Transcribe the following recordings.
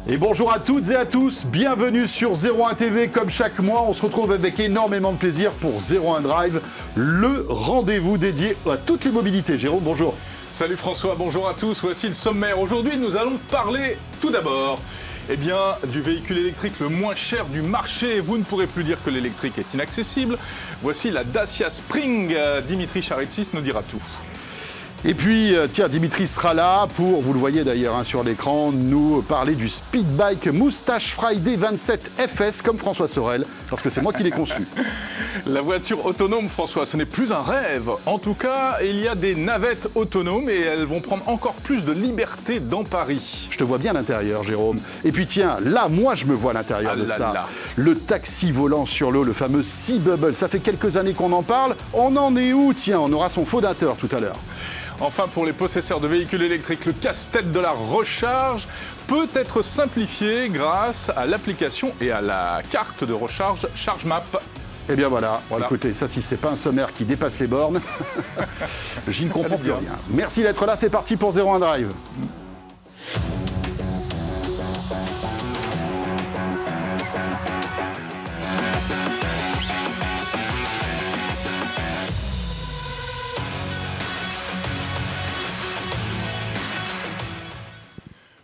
Et bonjour à toutes et à tous, bienvenue sur 01 TV. Comme chaque mois, on se retrouve avec énormément de plaisir pour 01 Drive, le rendez-vous dédié à toutes les mobilités. Jérôme, bonjour. Salut François, bonjour à tous, voici le sommaire. Aujourd'hui, nous allons parler tout d'abord du véhicule électrique le moins cher du marché. Vous ne pourrez plus dire que l'électrique est inaccessible. Voici la Dacia Spring. Dimitri Charitsis nous dira tout. Et puis, tiens, Dimitri sera là pour, vous le voyez d'ailleurs sur l'écran, nous parler du Speedbike Moustache Friday 27 FS comme François Sorel, parce que c'est moi qui l'ai conçu. La voiture autonome, François, ce n'est plus un rêve. En tout cas, il y a des navettes autonomes et elles vont prendre encore plus de liberté dans Paris. Je te vois bien à l'intérieur, Jérôme. Et puis tiens, là, moi, je me vois à l'intérieur de ça. Le taxi volant sur l'eau, le fameux Sea Bubble. Ça fait quelques années qu'on en parle. On en est où? Tiens, on aura son fondateur tout à l'heure. Enfin, pour les possesseurs de véhicules électriques, le casse-tête de la recharge peut être simplifié grâce à l'application et à la carte de recharge ChargeMap. Eh bien voilà. Écoutez, ça si c'est pas un sommaire qui dépasse les bornes, j'y ne comprends plus rien. Merci d'être là, c'est parti pour 01 Drive.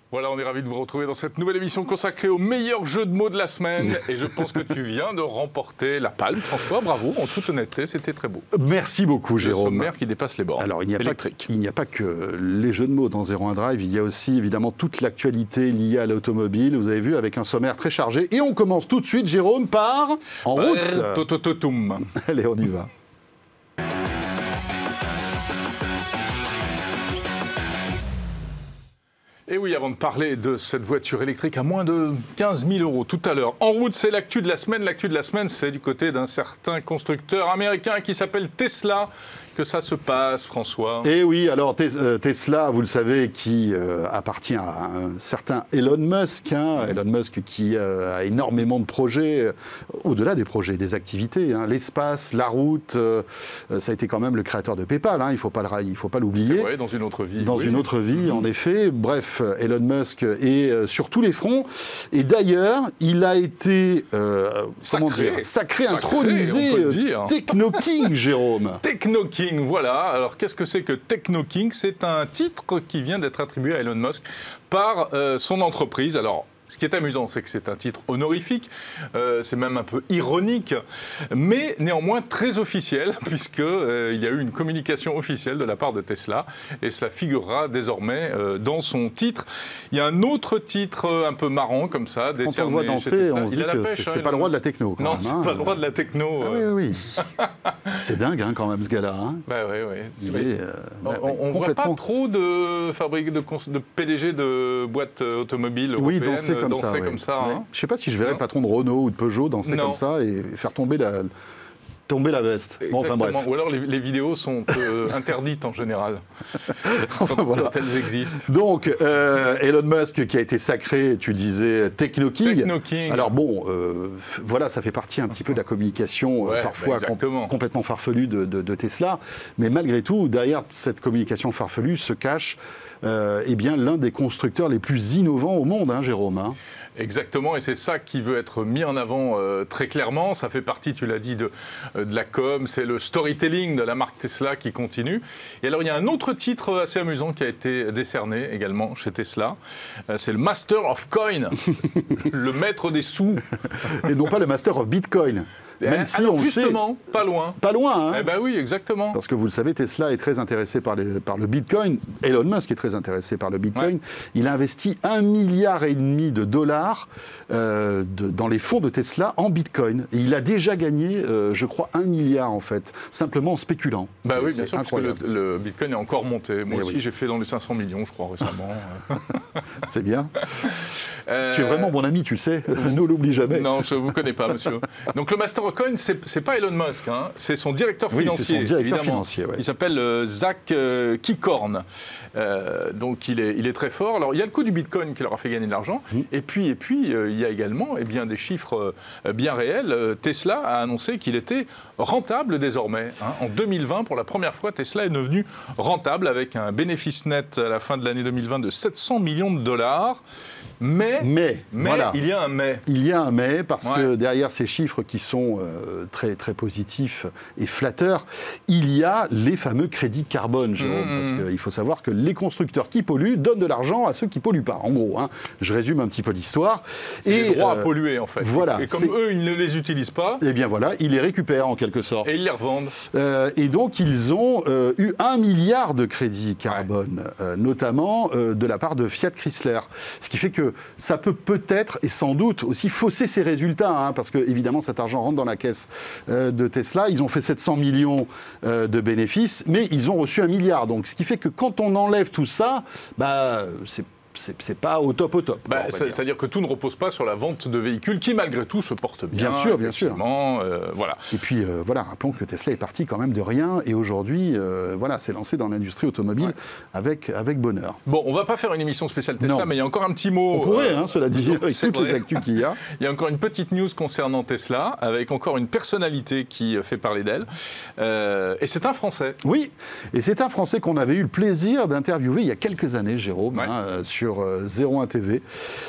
Voilà, on est ravis de vous retrouver dans cette nouvelle émission consacrée aux meilleurs jeux de mots de la semaine. Et je pense que tu viens de remporter la palme. François, bravo, en toute honnêteté, c'était très beau. Merci beaucoup, Jérôme. Le sommaire qui dépasse les bornes. Alors, il n'y a pas que les jeux de mots dans 01 Drive, il y a aussi évidemment toute l'actualité liée à l'automobile. Vous avez vu, avec un sommaire très chargé. Et on commence tout de suite, Jérôme, par En route. Allez, on y va. Et oui, avant de parler de cette voiture électrique à moins de 15 000 € tout à l'heure. En route, c'est l'actu de la semaine. L'actu de la semaine, c'est du côté d'un certain constructeur américain qui s'appelle Tesla que ça se passe, François. Et oui, alors Tesla, vous le savez, qui appartient à un certain Elon Musk. Elon Musk qui a énormément de projets, au-delà des projets, des activités. L'espace, la route, ça a été quand même le créateur de PayPal, il ne faut pas l'oublier. C'est vrai, dans une autre vie. Dans une autre vie, en effet. Bref, Elon Musk est sur tous les fronts. Et d'ailleurs, il a été sacré intronisé Techno King, Jérôme. Techno King, voilà. Alors, qu'est-ce que c'est que Techno King? C'est un titre qui vient d'être attribué à Elon Musk par son entreprise. Alors, ce qui est amusant, c'est que c'est un titre honorifique, c'est même un peu ironique, mais néanmoins très officiel, puisqu'il y a eu une communication officielle de la part de Tesla, et cela figurera désormais dans son titre. Il y a un autre titre un peu marrant, comme ça, décerné Quand on le voit danser, on se dit que c'est pas le roi de la techno. Non, c'est pas le roi de la techno. Ah oui. C'est dingue quand même, ce gars-là. Oui. On ne voit pas trop de PDG de boîtes automobiles européennes. Oui, danser comme ça. Je ne sais pas si je verrais le patron de Renault ou de Peugeot danser comme ça et faire tomber la veste. Bon, enfin, bref. Ou alors les vidéos sont interdites en général. Quand elles existent. Donc, Elon Musk qui a été sacré, tu disais, Techno King. Alors bon, voilà, ça fait partie un petit peu de la communication parfois complètement farfelue de Tesla. Mais malgré tout, derrière cette communication farfelue se cache l'un des constructeurs les plus innovants au monde, Jérôme. Exactement, et c'est ça qui veut être mis en avant très clairement. Ça fait partie, tu l'as dit, de la com, c'est le storytelling de la marque Tesla qui continue. Et alors, il y a un autre titre assez amusant qui a été décerné également chez Tesla. C'est le Master of Coin, le maître des sous. Et non pas le Master of Bitcoin. Même si alors on justement, sait, pas loin. Pas loin, Eh ben oui, exactement. Parce que vous le savez, Tesla est très intéressé par le Bitcoin. Elon Musk est très intéressé par le Bitcoin. Il a investi 1,5 milliard dans les fonds de Tesla en Bitcoin. Et il a déjà gagné, je crois, 1 milliard en fait, simplement en spéculant. Bah oui, bien sûr, parce que le Bitcoin est encore monté. Moi aussi, j'ai fait dans les 500 millions, je crois, récemment. C'est bien. Tu es vraiment mon ami, tu le sais. Ne l'oublie jamais. Non, je ne vous connais pas, monsieur. Donc le Master of Coin, c'est pas Elon Musk, c'est son directeur financier. C'est son directeur financier, Il s'appelle Zach Kikorn. Donc il est très fort. Alors il y a le coût du Bitcoin qui leur a fait gagner de l'argent. Et puis il y a également des chiffres bien réels. Tesla a annoncé qu'il était rentable désormais. En 2020, pour la première fois, Tesla est devenu rentable avec un bénéfice net à la fin de l'année 2020 de 700 millions de dollars. Mais Mais voilà. Il y a un mais. Il y a un mais, parce que derrière ces chiffres qui sont très, très positifs et flatteurs, il y a les fameux crédits carbone, Jérôme. Parce qu'il faut savoir que les constructeurs qui polluent donnent de l'argent à ceux qui ne polluent pas. En gros, hein, je résume un petit peu l'histoire. C'est des droits à polluer, en fait. Voilà, et comme eux, ils ne les utilisent pas. Eh bien voilà, ils les récupèrent en quelque sorte. Et ils les revendent. Et donc, ils ont eu 1 milliard de crédits carbone, notamment de la part de Fiat Chrysler. Ce qui fait que ça peut peut-être et sans doute aussi fausser ses résultats, hein, parce que évidemment cet argent rentre dans la caisse de Tesla. Ils ont fait 700 millions de bénéfices, mais ils ont reçu 1 milliard. Donc, ce qui fait que quand on enlève tout ça, c'est pas au top. C'est-à-dire que tout ne repose pas sur la vente de véhicules qui, malgré tout, se portent bien. Bien sûr. Voilà. Et puis, rappelons que Tesla est parti quand même de rien et aujourd'hui, s'est lancé dans l'industrie automobile avec bonheur. Bon, on va pas faire une émission spéciale Tesla, mais il y a encore un petit mot. On pourrait, cela dit, avec toutes les actus qu'il y a. Il y a encore une petite news concernant Tesla, avec encore une personnalité qui fait parler d'elle. Et c'est un Français. Oui, et c'est un Français qu'on avait eu le plaisir d'interviewer il y a quelques années, Jérôme, sur 01 TV.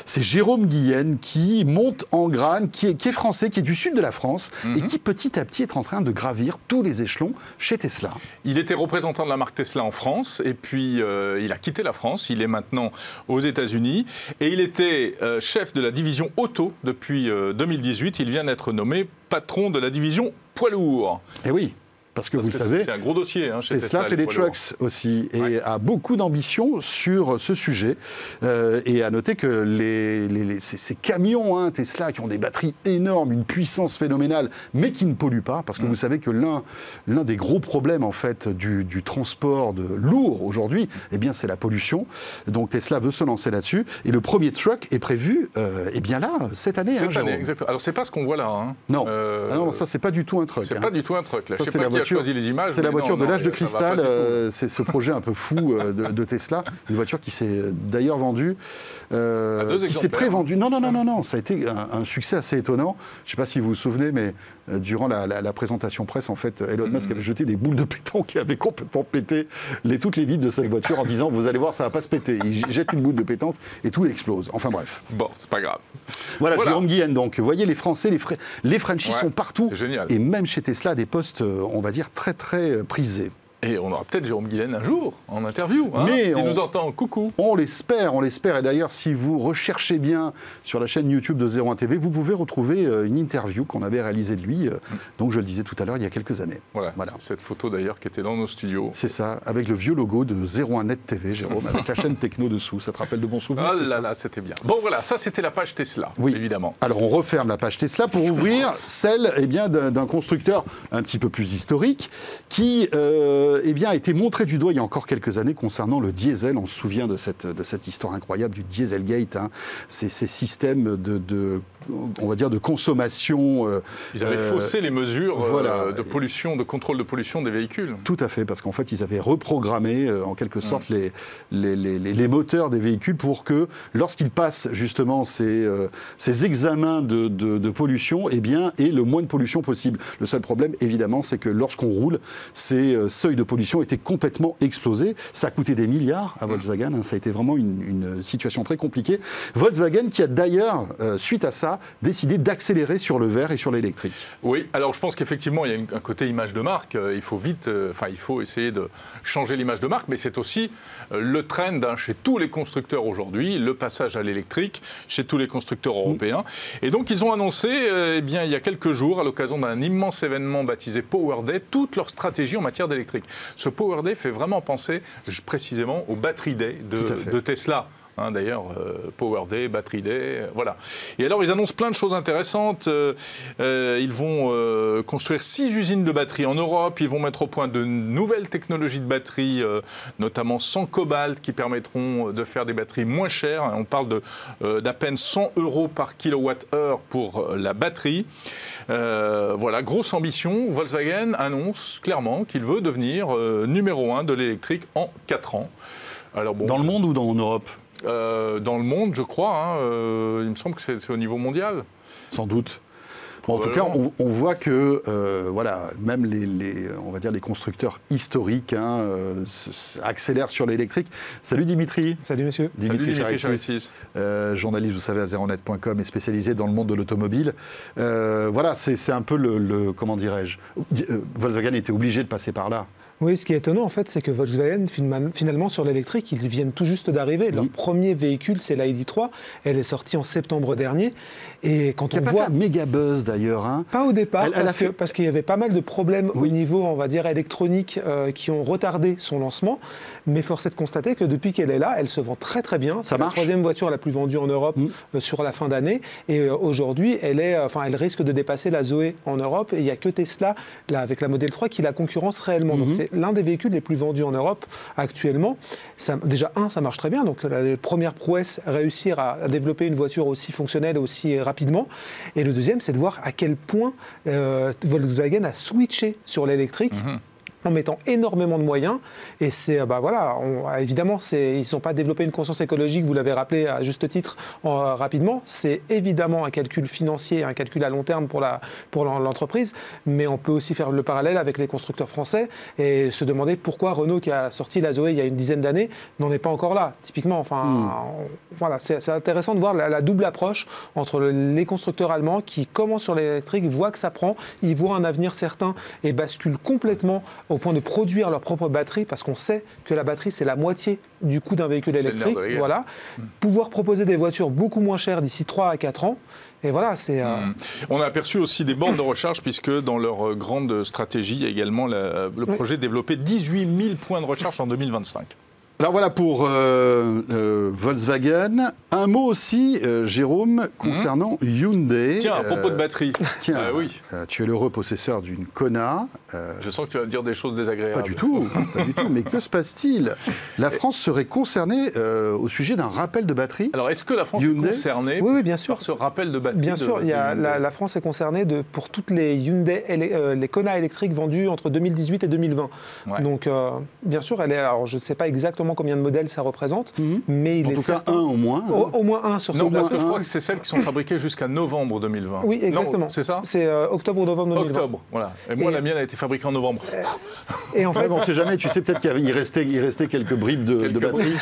C'est Jérôme Guillen qui monte en grane, qui est français, qui est du sud de la France et qui petit à petit est en train de gravir tous les échelons chez Tesla. Il était représentant de la marque Tesla en France et puis il a quitté la France. Il est maintenant aux États-Unis et il était chef de la division auto depuis 2018. Il vient d'être nommé patron de la division poids lourd. Eh oui. Parce que vous savez, c'est un gros dossier. Chez Tesla fait des trucks aussi et a beaucoup d'ambition sur ce sujet. Et à noter que ces camions Tesla qui ont des batteries énormes, une puissance phénoménale, mais qui ne polluent pas, parce que vous savez que l'un des gros problèmes en fait du transport de lourd aujourd'hui, c'est la pollution. Donc Tesla veut se lancer là-dessus. Et le premier truck est prévu, cette année. Cette année, exactement. Alors c'est pas ce qu'on voit là. Non. Non, ça c'est pas du tout un truck. C'est pas du tout un truck. Là. Ça, c'est la voiture. Les images, c'est la voiture de l'âge de cristal, c'est ce projet un peu fou de Tesla, une voiture qui s'est d'ailleurs vendue, qui s'est pré-vendue. Non, ça a été un succès assez étonnant. Je ne sais pas si vous vous souvenez, mais durant la présentation presse, en fait, Elon Musk avait jeté des boules de pétanque qui avaient complètement pété toutes les vitres de cette voiture en disant « Vous allez voir, ça ne va pas se péter ». Il jette une boule de pétanque et tout explose. Enfin bref. Bon, c'est pas grave. Voilà. Jérôme Guillen, donc. Vous voyez, les Français, les Frenchies sont partout. C'est génial. Et même chez Tesla, des postes, on va dire, très très prisés. Et on aura peut-être Jérôme Guillen un jour en interview. Mais il nous entend, coucou. On l'espère. Et d'ailleurs, si vous recherchez bien sur la chaîne YouTube de 01 TV, vous pouvez retrouver une interview qu'on avait réalisée de lui, donc je le disais tout à l'heure, il y a quelques années. Voilà. Cette photo d'ailleurs qui était dans nos studios. C'est ça, avec le vieux logo de 01 Net TV, Jérôme, avec la chaîne techno dessous. Ça te rappelle de bons souvenirs? Ah là là, c'était bien. Bon voilà, ça c'était la page Tesla, évidemment. Alors on referme la page Tesla pour ouvrir celle d'un constructeur un petit peu plus historique qui a été montré du doigt il y a encore quelques années concernant le diesel. On se souvient de cette histoire incroyable du Dieselgate, ces systèmes on va dire de consommation. Ils avaient faussé les mesures de pollution, de contrôle de pollution des véhicules. Tout à fait, parce qu'en fait ils avaient reprogrammé en quelque sorte les moteurs des véhicules pour que lorsqu'ils passent justement ces examens de pollution, aient le moins de pollution possible. Le seul problème évidemment c'est que lorsqu'on roule, ces seuils de pollution étaient complètement explosés. Ça a coûté des milliards à Volkswagen. Ça a été vraiment une situation très compliquée. Volkswagen qui a d'ailleurs, suite à ça, décidé d'accélérer sur le vert et sur l'électrique. Oui, alors je pense qu'effectivement, il y a un côté image de marque. Il faut il faut essayer de changer l'image de marque, mais c'est aussi le trend chez tous les constructeurs aujourd'hui, le passage à l'électrique chez tous les constructeurs européens. Et donc, ils ont annoncé, il y a quelques jours, à l'occasion d'un immense événement baptisé Power Day, toute leur stratégie en matière d'électrique. Ce Power Day fait vraiment penser précisément au Battery Day de Tesla. D'ailleurs, Power Day, Battery Day, voilà. Et alors, ils annoncent plein de choses intéressantes. Ils vont construire 6 usines de batteries en Europe. Ils vont mettre au point de nouvelles technologies de batteries, notamment sans cobalt, qui permettront de faire des batteries moins chères. On parle d'à peine 100 € par kilowattheure pour la batterie. Voilà, grosse ambition. Volkswagen annonce clairement qu'il veut devenir numéro 1 de l'électrique en 4 ans. Alors, bon, dans le monde ou en Europe ? Dans le monde, je crois. Il me semble que c'est au niveau mondial. Sans doute. Bon, en tout cas, on voit que voilà, même on va dire les constructeurs historiques accélèrent sur l'électrique. Salut Dimitri. Salut monsieur. Dimitri Charaitis, journaliste, vous savez, à zeronet.com et spécialisé dans le monde de l'automobile. Voilà, c'est un peu comment dirais-je, Volkswagen était obligé de passer par là. Oui, ce qui est étonnant en fait, c'est que Volkswagen, finalement sur l'électrique, ils viennent tout juste d'arriver. Leur premier véhicule, c'est l'ID3. Elle est sortie en septembre dernier. Et quand on voit... pas fait un méga buzz d'ailleurs. Hein. Pas au départ, parce qu'il y avait pas mal de problèmes au niveau, on va dire, électronique qui ont retardé son lancement. Mais force est de constater que depuis qu'elle est là, elle se vend très très bien. C'est la troisième voiture la plus vendue en Europe sur la fin d'année. Et aujourd'hui, elle risque de dépasser la Zoé en Europe. Et il n'y a que Tesla, là, avec la Model 3, qui la concurrence réellement. Donc c'est l'un des véhicules les plus vendus en Europe actuellement. Déjà, ça marche très bien. Donc la première prouesse, réussir à développer une voiture aussi fonctionnelle, aussi rapidement. Et le deuxième, c'est de voir à quel point Volkswagen a switché sur l'électrique. En mettant énormément de moyens. Et c'est, évidemment, ils n'ont pas développé une conscience écologique, vous l'avez rappelé à juste titre rapidement. C'est évidemment un calcul financier, un calcul à long terme pour l'entreprise, mais on peut aussi faire le parallèle avec les constructeurs français et se demander pourquoi Renault, qui a sorti la Zoé il y a une dizaine d'années, n'en est pas encore là, typiquement. Voilà, c'est intéressant de voir la double approche entre les constructeurs allemands qui commencent sur l'électrique, voient que ça prend, ils voient un avenir certain et basculent complètement au point de produire leur propre batterie, parce qu'on sait que la batterie, c'est la moitié du coût d'un véhicule électrique. Voilà. Pouvoir proposer des voitures beaucoup moins chères d'ici 3 à 4 ans. Et voilà, c'est... On a aperçu aussi des bornes de recharge, puisque dans leur grande stratégie, il y a également le projet de développer 18 000 points de recharge en 2025. Alors voilà pour Volkswagen. Un mot aussi, Jérôme, concernant Hyundai. Tiens, à propos de batterie. Tiens, tu es l'heureux possesseur d'une Kona. Je sens que tu vas me dire des choses désagréables. Pas du tout, pas du tout. Mais que se passe-t-il? La France serait concernée au sujet d'un rappel de batterie. Alors, est-ce que la France est concernée bien sûr. par ce rappel de batterie? Bien sûr, la France est concernée pour toutes les Hyundai, les Kona électriques vendues entre 2018 et 2020. Ouais. Donc, bien sûr, elle est... Alors, je ne sais pas exactement combien de modèles ça représente, mais il est certain... un au moins. Au moins un sur ce Non, parce que je crois que c'est celles qui sont fabriquées jusqu'à novembre 2020. Oui, exactement. C'est ça? C'est octobre ou novembre 2020. Octobre, voilà. Et moi, la mienne a été fabriquée en novembre. Et en fait, on ne sait jamais, tu sais, peut-être qu'il restait quelques bribes de batterie.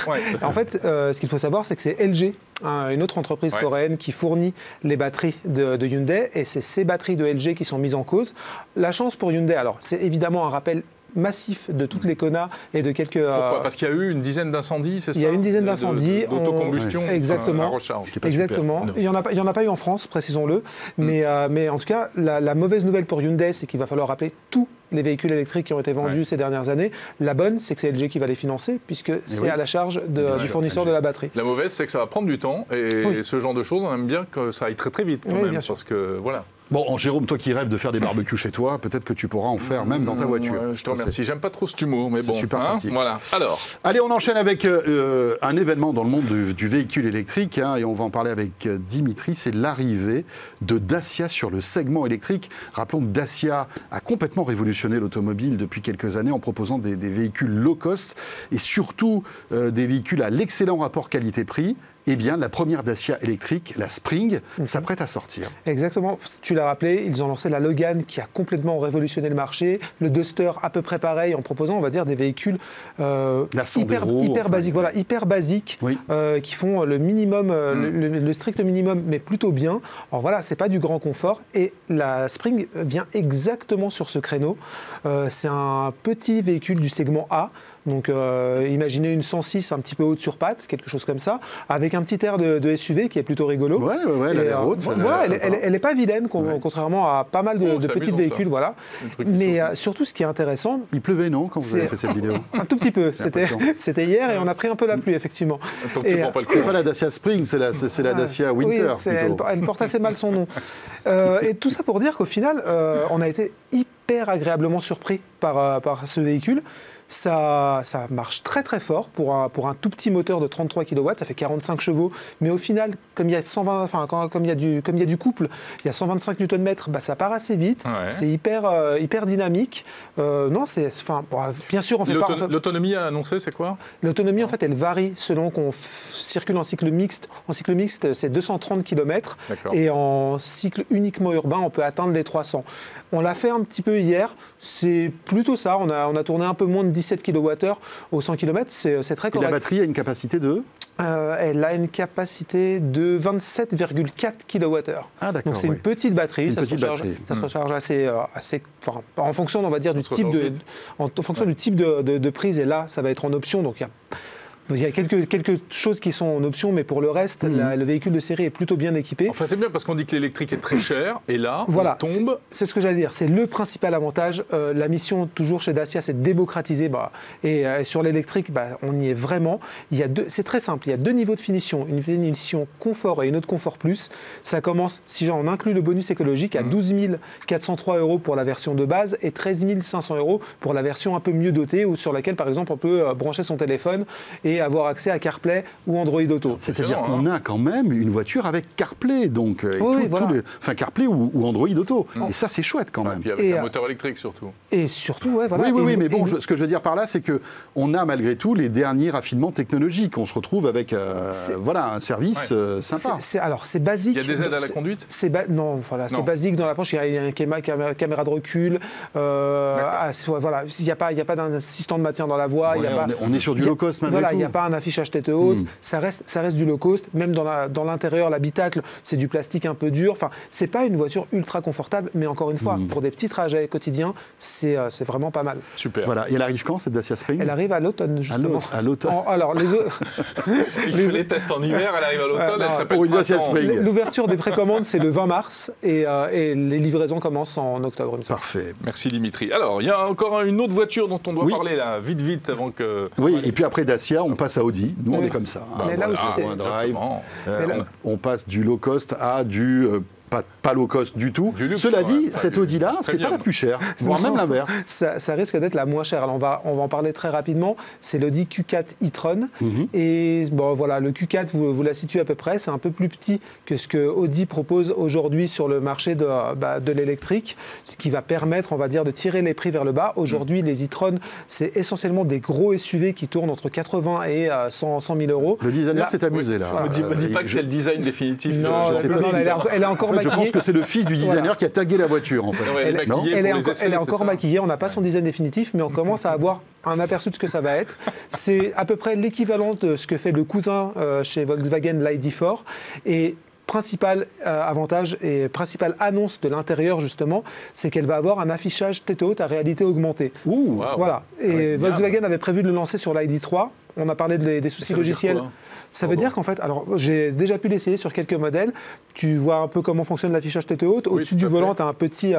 En fait, ce qu'il faut savoir, c'est que c'est LG, une autre entreprise coréenne qui fournit les batteries de Hyundai, et c'est ces batteries de LG qui sont mises en cause. La chance pour Hyundai, alors, c'est évidemment un rappel massif de toutes les Kona et de quelques... Pourquoi? Parce qu'il y a eu une dizaine d'incendies, c'est ça? Il y a une dizaine d'incendies. D'autocombustion. Exactement. Exactement. Il n'y en a pas eu en France, précisons-le. Mais en tout cas, la mauvaise nouvelle pour Hyundai, c'est qu'il va falloir rappeler tous les véhicules électriques qui ont été vendus ces dernières années. La bonne, c'est que c'est LG qui va les financer, puisque c'est à la charge du fournisseur de la batterie. La mauvaise, c'est que ça va prendre du temps. Et ce genre de choses, on aime bien que ça aille très très vite quand même. Parce que, voilà. Bon, Jérôme, toi qui rêves de faire des barbecues chez toi, peut-être que tu pourras en faire même dans ta voiture. Je te remercie. J'aime pas trop cet humour, mais bon. C'est super pratique. Voilà. Alors. Allez, on enchaîne avec un événement dans le monde du véhicule électrique, et on va en parler avec Dimitri. C'est l'arrivée de Dacia sur le segment électrique. Rappelons que Dacia a complètement révolutionné l'automobile depuis quelques années en proposant des véhicules low cost et surtout des véhicules à l'excellent rapport qualité-prix. Eh bien, la première Dacia électrique, la Spring, s'apprête à sortir. Exactement. Tu l'as rappelé, ils ont lancé la Logan qui a complètement révolutionné le marché. Le Duster, à peu près pareil, en proposant, on va dire, des véhicules hyper basiques. Voilà, hyper basiques, qui font le minimum, le strict minimum, mais plutôt bien. Alors voilà, c'est pas du grand confort. Et la Spring vient exactement sur ce créneau. C'est un petit véhicule du segment A. Donc imaginez une 106 un petit peu haute sur pattes, quelque chose comme ça, avec un petit air de SUV qui est plutôt rigolo. Ouais, elle a l'air haute. Elle n'est pas vilaine, contrairement à pas mal de petits véhicules. Voilà. Mais surtout, ce qui est intéressant... Il pleuvait, non, quand vous avez fait cette vidéo? Un tout petit peu. C'était hier et on a pris un peu la pluie, effectivement. C'est pas la Dacia Spring, c'est la Dacia Winter. Oui, elle porte assez mal son nom. Et tout ça pour dire qu'au final, on a été hyper agréablement surpris par ce véhicule. Ça marche très très fort pour un tout petit moteur de 33 kW, ça fait 45 chevaux, mais au final, comme il y a 120, enfin, comme il y a du couple, il y a 125 Nm, ça part assez vite, c'est hyper dynamique. Non, bien sûr, on fait pas. L'autonomie à annoncer, c'est quoi? L'autonomie, en fait, elle varie selon qu'on circule en cycle mixte. En cycle mixte, c'est 230 km, et en cycle uniquement urbain, on peut atteindre les 300. On l'a fait un petit peu hier, c'est plutôt ça, on a tourné un peu moins de 17 kWh au 100 km, c'est très correct. Et la batterie a une capacité de Elle a une capacité de 27,4 kWh. Ah, d'accord. Donc c'est une petite batterie, ça se recharge assez en fonction, on va dire, du type de prise, et là, ça va être en option, donc il y a quelques choses qui sont en option, mais pour le reste, le véhicule de série est plutôt bien équipé. Enfin, c'est bien parce qu'on dit que l'électrique est très cher, et là, on tombe... C'est ce que j'allais dire, c'est le principal avantage. La mission, toujours chez Dacia, c'est de démocratiser. Et sur l'électrique, on y est vraiment. C'est très simple, il y a deux niveaux de finition. Une finition confort et une autre confort plus. Ça commence, si on inclut le bonus écologique, à 12 403 € pour la version de base et 13 500 € pour la version un peu mieux dotée, ou sur laquelle, par exemple, on peut brancher son téléphone et avoir accès à CarPlay ou Android Auto. C'est-à-dire qu'on a quand même une voiture avec CarPlay, donc CarPlay ou Android Auto. Et ça, c'est chouette quand même. Et puis avec un moteur électrique surtout. Et surtout, voilà. Oui, mais bon, ce que je veux dire par là, c'est qu'on a malgré tout les derniers raffinements technologiques. On se retrouve avec un service sympa. C'est basique. Il y a des aides à la conduite? C'est basique dans l'approche. Il y a une caméra de recul. Il n'y a pas d'assistant de maintien dans la voie. On est sur du low cost malgré tout. Il n'y a pas un affichage tête haute, ça reste du low cost, même dans l'intérieur, l'habitacle, c'est du plastique un peu dur. Enfin, c'est pas une voiture ultra confortable, mais encore une fois, pour des petits trajets quotidiens, c'est vraiment pas mal. Super. Voilà. Et elle arrive quand, cette Dacia Spring? Elle arrive à l'automne, justement. À l'automne. Alors, les tests en hiver, elle arrive à l'automne, elle s'appelle pour une Dacia Spring. L'ouverture des précommandes, c'est le 20 mars, et les livraisons commencent en octobre. Parfait. Merci Dimitri. Alors, il y a encore une autre voiture dont on doit parler là, vite, avant que... Oui, et puis après Dacia, on passe à Audi. Nous, on est comme ça. Là aussi, on passe du low cost à du pas low cost du tout. Cela dit, cette Audi-là, c'est pas la plus chère, voire même l'inverse. Ça risque d'être la moins chère. Alors on va en parler très rapidement. C'est l'Audi Q4 e-tron. Et le Q4, vous la situez à peu près. C'est un peu plus petit que ce que Audi propose aujourd'hui sur le marché de l'électrique, ce qui va permettre, on va dire, de tirer les prix vers le bas. Aujourd'hui, les e-tron, c'est essentiellement des gros SUV qui tournent entre 80 et 100 000 €. Le designer s'est amusé là. Me dis pas que c'est le design définitif. Non, elle est encore maquillée. Je pense que c'est le fils du designer qui a tagué la voiture, en fait. Elle est encore maquillée, on n'a pas son design définitif, mais on commence à avoir un aperçu de ce que ça va être. C'est à peu près l'équivalent de ce que fait le cousin chez Volkswagen, l'ID4. Et principal avantage et principale annonce de l'intérieur, justement, c'est qu'elle va avoir un affichage tête haute à réalité augmentée. Voilà. Et Volkswagen avait prévu de le lancer sur l'ID3. On a parlé des soucis logiciels. Ça veut dire qu'en fait, alors j'ai déjà pu l'essayer sur quelques modèles, tu vois un peu comment fonctionne l'affichage tête haute, au-dessus du volant, tu as un petit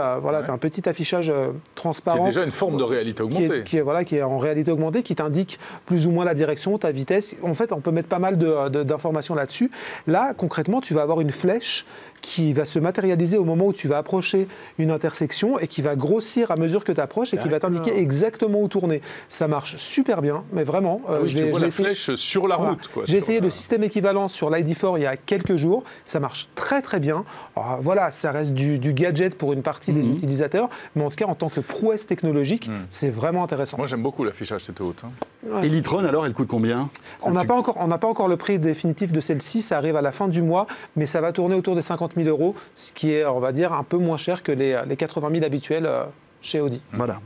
affichage transparent. C'est déjà une forme de réalité augmentée. Qui est en réalité augmentée, qui t'indique plus ou moins la direction, ta vitesse. En fait, on peut mettre pas mal d'informations là-dessus. Là, concrètement, tu vas avoir une flèche qui va se matérialiser au moment où tu vas approcher une intersection et qui va grossir à mesure que tu approches et qui va t'indiquer exactement où tourner. Ça marche super bien, mais vraiment. Tu vois la flèche sur la route. J'ai essayé le système équivalent sur l'ID4 il y a quelques jours. Ça marche très très bien. Alors, voilà, ça reste du gadget pour une partie des utilisateurs, mais en tout cas, en tant que prouesse technologique, c'est vraiment intéressant. Moi, j'aime beaucoup l'affichage tête haute. Et l'e-tron, alors, elle coûte combien? On n'a pas encore le prix définitif de celle-ci. Ça arrive à la fin du mois, mais ça va tourner autour des 50 000 €, ce qui est, on va dire, un peu moins cher que les 80 000 habituels chez Audi. Voilà.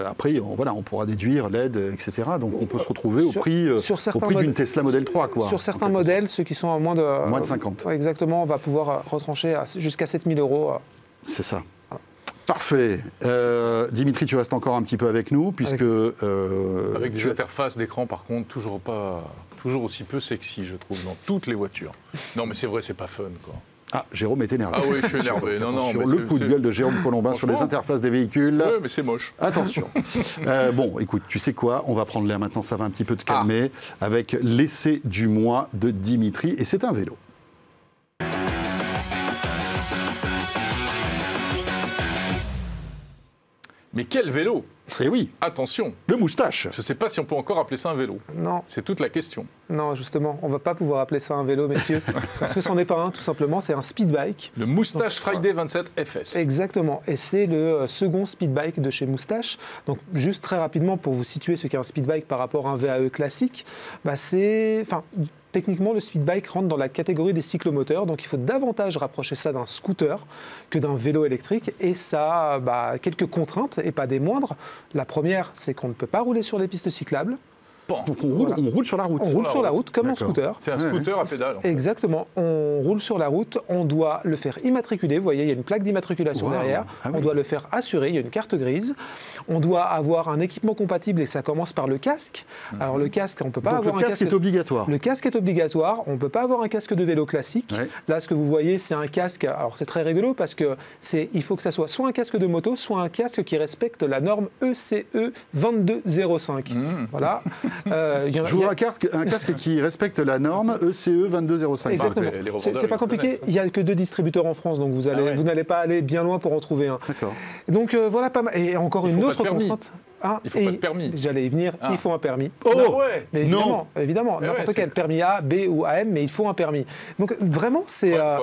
Après, on pourra déduire l'aide, etc. Donc, on peut se retrouver au prix d'une Tesla Model 3. Quoi, sur certains modèles, ceux qui sont à moins de 50. Exactement, on va pouvoir retrancher jusqu'à 7 000 €. C'est ça. Voilà. Parfait. Dimitri, tu restes encore un petit peu avec nous, puisque... Avec des interfaces d'écran, par contre, toujours aussi peu sexy, je trouve, dans toutes les voitures. Non, mais c'est vrai, c'est pas fun, quoi. Ah, Jérôme est énervé. Ah oui, je suis énervé. Sur le coup de gueule de Jérôme Colombin sur les interfaces des véhicules. Oui, mais c'est moche. Attention. Bon, écoute, tu sais quoi? On va prendre l'air maintenant, ça va un petit peu te calmer, avec l'essai du mois de Dimitri. Et c'est un vélo. Mais quel vélo! Eh oui. Attention. Le moustache. Je ne sais pas si on peut encore appeler ça un vélo. Non. C'est toute la question. Non, justement, on ne va pas pouvoir appeler ça un vélo, messieurs. Parce que ce n'est pas un, tout simplement, c'est un speed bike. Le Moustache Friday 27 FS. Exactement. Et c'est le second speed bike de chez Moustache. Donc, juste très rapidement, pour vous situer ce qu'est un speed bike par rapport à un VAE classique, techniquement, le speed bike rentre dans la catégorie des cyclomoteurs, donc il faut davantage rapprocher ça d'un scooter que d'un vélo électrique, et ça a quelques contraintes, et pas des moindres. La première, c'est qu'on ne peut pas rouler sur les pistes cyclables. Donc on roule sur la route. On roule sur la route comme un scooter. C'est un scooter à pédale. Exactement. On roule sur la route, on doit le faire immatriculer. Vous voyez, il y a une plaque d'immatriculation derrière. On doit le faire assurer, il y a une carte grise. On doit avoir un équipement compatible et ça commence par le casque. Alors le casque, on ne peut pas avoir un casque. Le casque est obligatoire. Le casque est obligatoire. On ne peut pas avoir un casque de vélo classique. Là, ce que vous voyez, c'est un casque. Alors c'est très rigolo parce que il faut que ça soit un casque de moto, soit un casque qui respecte la norme ECE 2205. Voilà. Je voudrais un casque qui respecte la norme ECE 2205. Exactement. C'est pas compliqué. Il n'y a que 2 distributeurs en France, donc vous n'allez pas aller bien loin pour en trouver un. Donc voilà, pas mal. Et encore une autre contrainte. Il faut pas de permis. J'allais y venir, il faut un permis. Oh ouais. Mais évidemment, n'importe quel permis A, B ou AM, mais il faut un permis. Donc vraiment, ça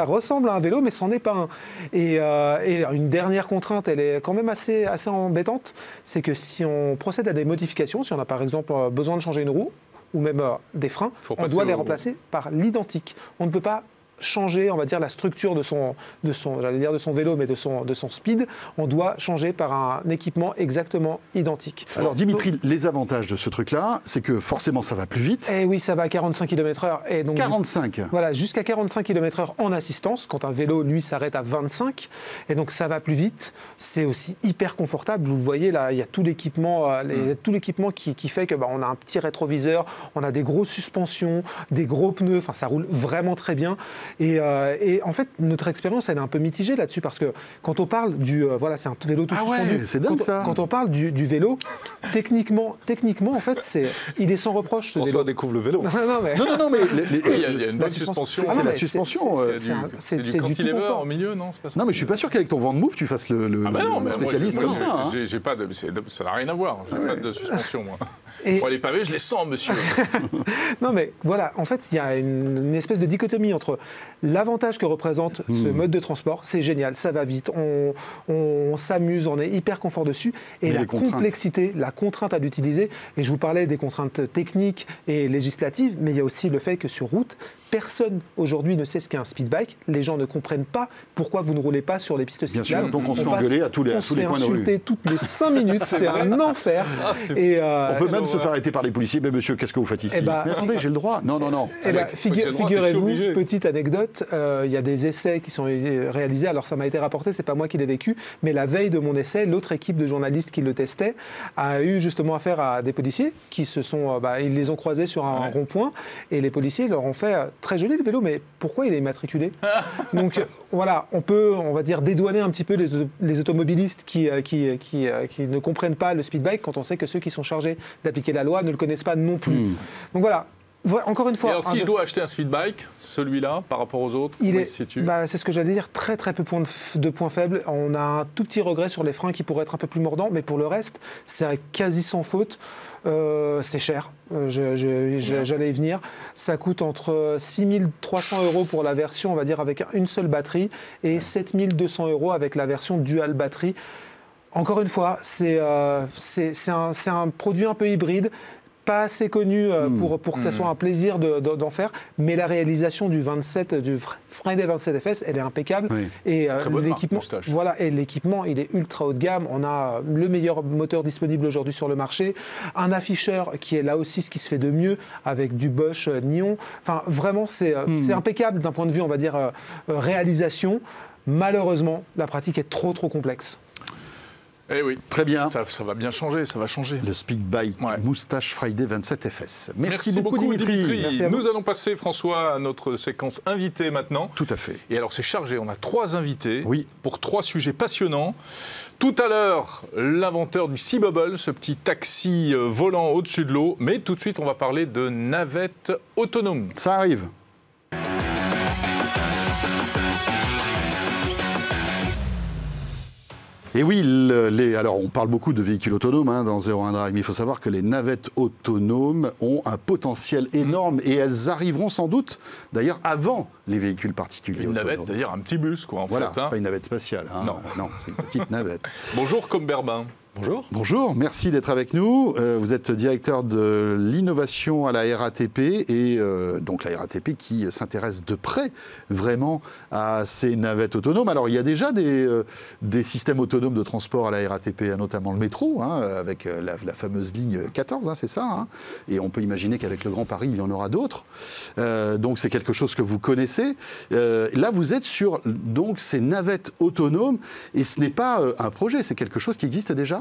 ressemble à un vélo, mais c'en est pas un. Et une dernière contrainte, elle est quand même assez embêtante, c'est que si on procède à des modifications, si on a par exemple besoin de changer une roue, ou même des freins, on doit les remplacer par l'identique. On ne peut pas changer, on va dire, la structure de son vélo, mais de son speed, on doit changer par un équipement exactement identique. Alors Dimitri, les avantages de ce truc-là, c'est que forcément ça va plus vite. Eh oui, ça va à 45 km/h. Et donc, 45 Voilà, jusqu'à 45 km/h en assistance, quand un vélo, lui, s'arrête à 25. Et donc ça va plus vite. C'est aussi hyper confortable. Vous le voyez, là, il y a tout l'équipement qui fait que on a un petit rétroviseur, on a des grosses suspensions, des gros pneus, enfin ça roule vraiment très bien. Et en fait, notre expérience, elle est un peu mitigée là-dessus, parce que quand on parle c'est un vélo tout suspendu. C'est dingue, ça. Quand on parle du vélo, techniquement, en fait, il est sans reproche, ce vélo. François découvre le vélo. Non, mais il y a une bonne suspension. C'est la suspension. C'est du cantilever au milieu, non? C'est pas ça. Non, mais je suis pas sûr qu'avec ton vent de move, tu fasses le spécialiste. J'ai pas de, ça n'a rien à voir. J'ai pas de suspension, moi. Les pavés, je les sens, monsieur. Non, mais voilà, en fait, il y a une espèce de dichotomie entre l'avantage que représente ce mode de transport, c'est génial, ça va vite, on s'amuse, on est hyper confort dessus, et la complexité, la contrainte à l'utiliser, et je vous parlais des contraintes techniques et législatives, mais il y a aussi le fait que sur route, personne aujourd'hui ne sait ce qu'est un speed bike. Les gens ne comprennent pas pourquoi vous ne roulez pas sur les pistes cyclables. Bien sûr, donc on se fait engueuler à tous les coins de rue. On se fait insulter toutes les 5 minutes, c'est un enfer. On peut même se faire arrêter par les policiers. Mais monsieur, qu'est-ce que vous faites ici? Mais attendez, j'ai le droit. Non. Figurez-vous, petite anecdote, il y a des essais qui sont réalisés. Alors ça m'a été rapporté, c'est pas moi qui l'ai vécu, mais la veille de mon essai, l'autre équipe de journalistes qui le testait a eu justement affaire à des policiers qui ils les ont croisés sur un rond-point, et les policiers leur ont fait très joli le vélo, mais pourquoi il est immatriculé? Donc voilà, on va dire dédouaner un petit peu les automobilistes qui ne comprennent pas le speed bike, quand on sait que ceux qui sont chargés d'appliquer la loi ne le connaissent pas non plus. Donc voilà. Encore une fois. Et alors, si je dois acheter un speed bike, celui-là, par rapport aux autres, il se situe? C'est ce que j'allais dire, très très peu de points faibles. On a un tout petit regret sur les freins qui pourraient être un peu plus mordants, mais pour le reste, c'est quasi sans faute. C'est cher, j'allais y venir. Ça coûte entre 6 300 € pour la version, on va dire, avec une seule batterie, et 7 200 € avec la version dual batterie. Encore une fois, c'est un produit un peu hybride, pas assez connu pour que ça soit un plaisir d'en faire, mais la réalisation du Friday 27 FS, elle est impeccable. Et l'équipement, il est ultra haut de gamme. On a le meilleur moteur disponible aujourd'hui sur le marché, un afficheur qui est là aussi ce qui se fait de mieux, avec du Bosch Nion. Enfin, vraiment, c'est impeccable d'un point de vue, on va dire, réalisation. Malheureusement, la pratique est trop complexe. Eh oui, très bien. Ça va bien changer, ça va changer. Le Speed Bike Moustache Friday 27 FS. Merci beaucoup Dimitri. Nous allons passer, François, à notre séquence invité maintenant. Tout à fait. Et alors c'est chargé, on a 3 invités pour 3 sujets passionnants. Tout à l'heure, l'inventeur du Sea Bubble, ce petit taxi volant au-dessus de l'eau. Mais tout de suite, on va parler de navettes autonomes. Ça arrive. Et oui, alors on parle beaucoup de véhicules autonomes dans 01 Drive, mais il faut savoir que les navettes autonomes ont un potentiel énorme et elles arriveront sans doute, d'ailleurs, avant les véhicules particuliers. Une navette, c'est-à-dire un petit bus, quoi, en fait. Voilà, c'est pas une navette spatiale. Non, c'est une petite navette. Bonjour, Comberbin. Bonjour. Bonjour, merci d'être avec nous. Vous êtes directeur de l'innovation à la RATP et donc la RATP qui s'intéresse de près vraiment à ces navettes autonomes. Alors il y a déjà des systèmes autonomes de transport à la RATP, notamment le métro, avec la fameuse ligne 14, c'est ça. Et on peut imaginer qu'avec le Grand Paris, il y en aura d'autres. Donc c'est quelque chose que vous connaissez. Là, vous êtes sur donc, ces navettes autonomes et ce n'est pas un projet, c'est quelque chose qui existe déjà.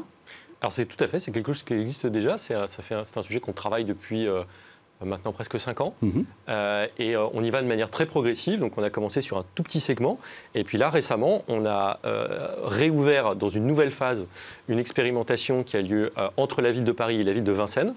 Alors c'est tout à fait, c'est quelque chose qui existe déjà, c'est un sujet qu'on travaille depuis maintenant presque 5 ans, et on y va de manière très progressive, donc on a commencé sur un tout petit segment, et puis là récemment on a réouvert dans une nouvelle phase une expérimentation qui a lieu entre la ville de Paris et la ville de Vincennes,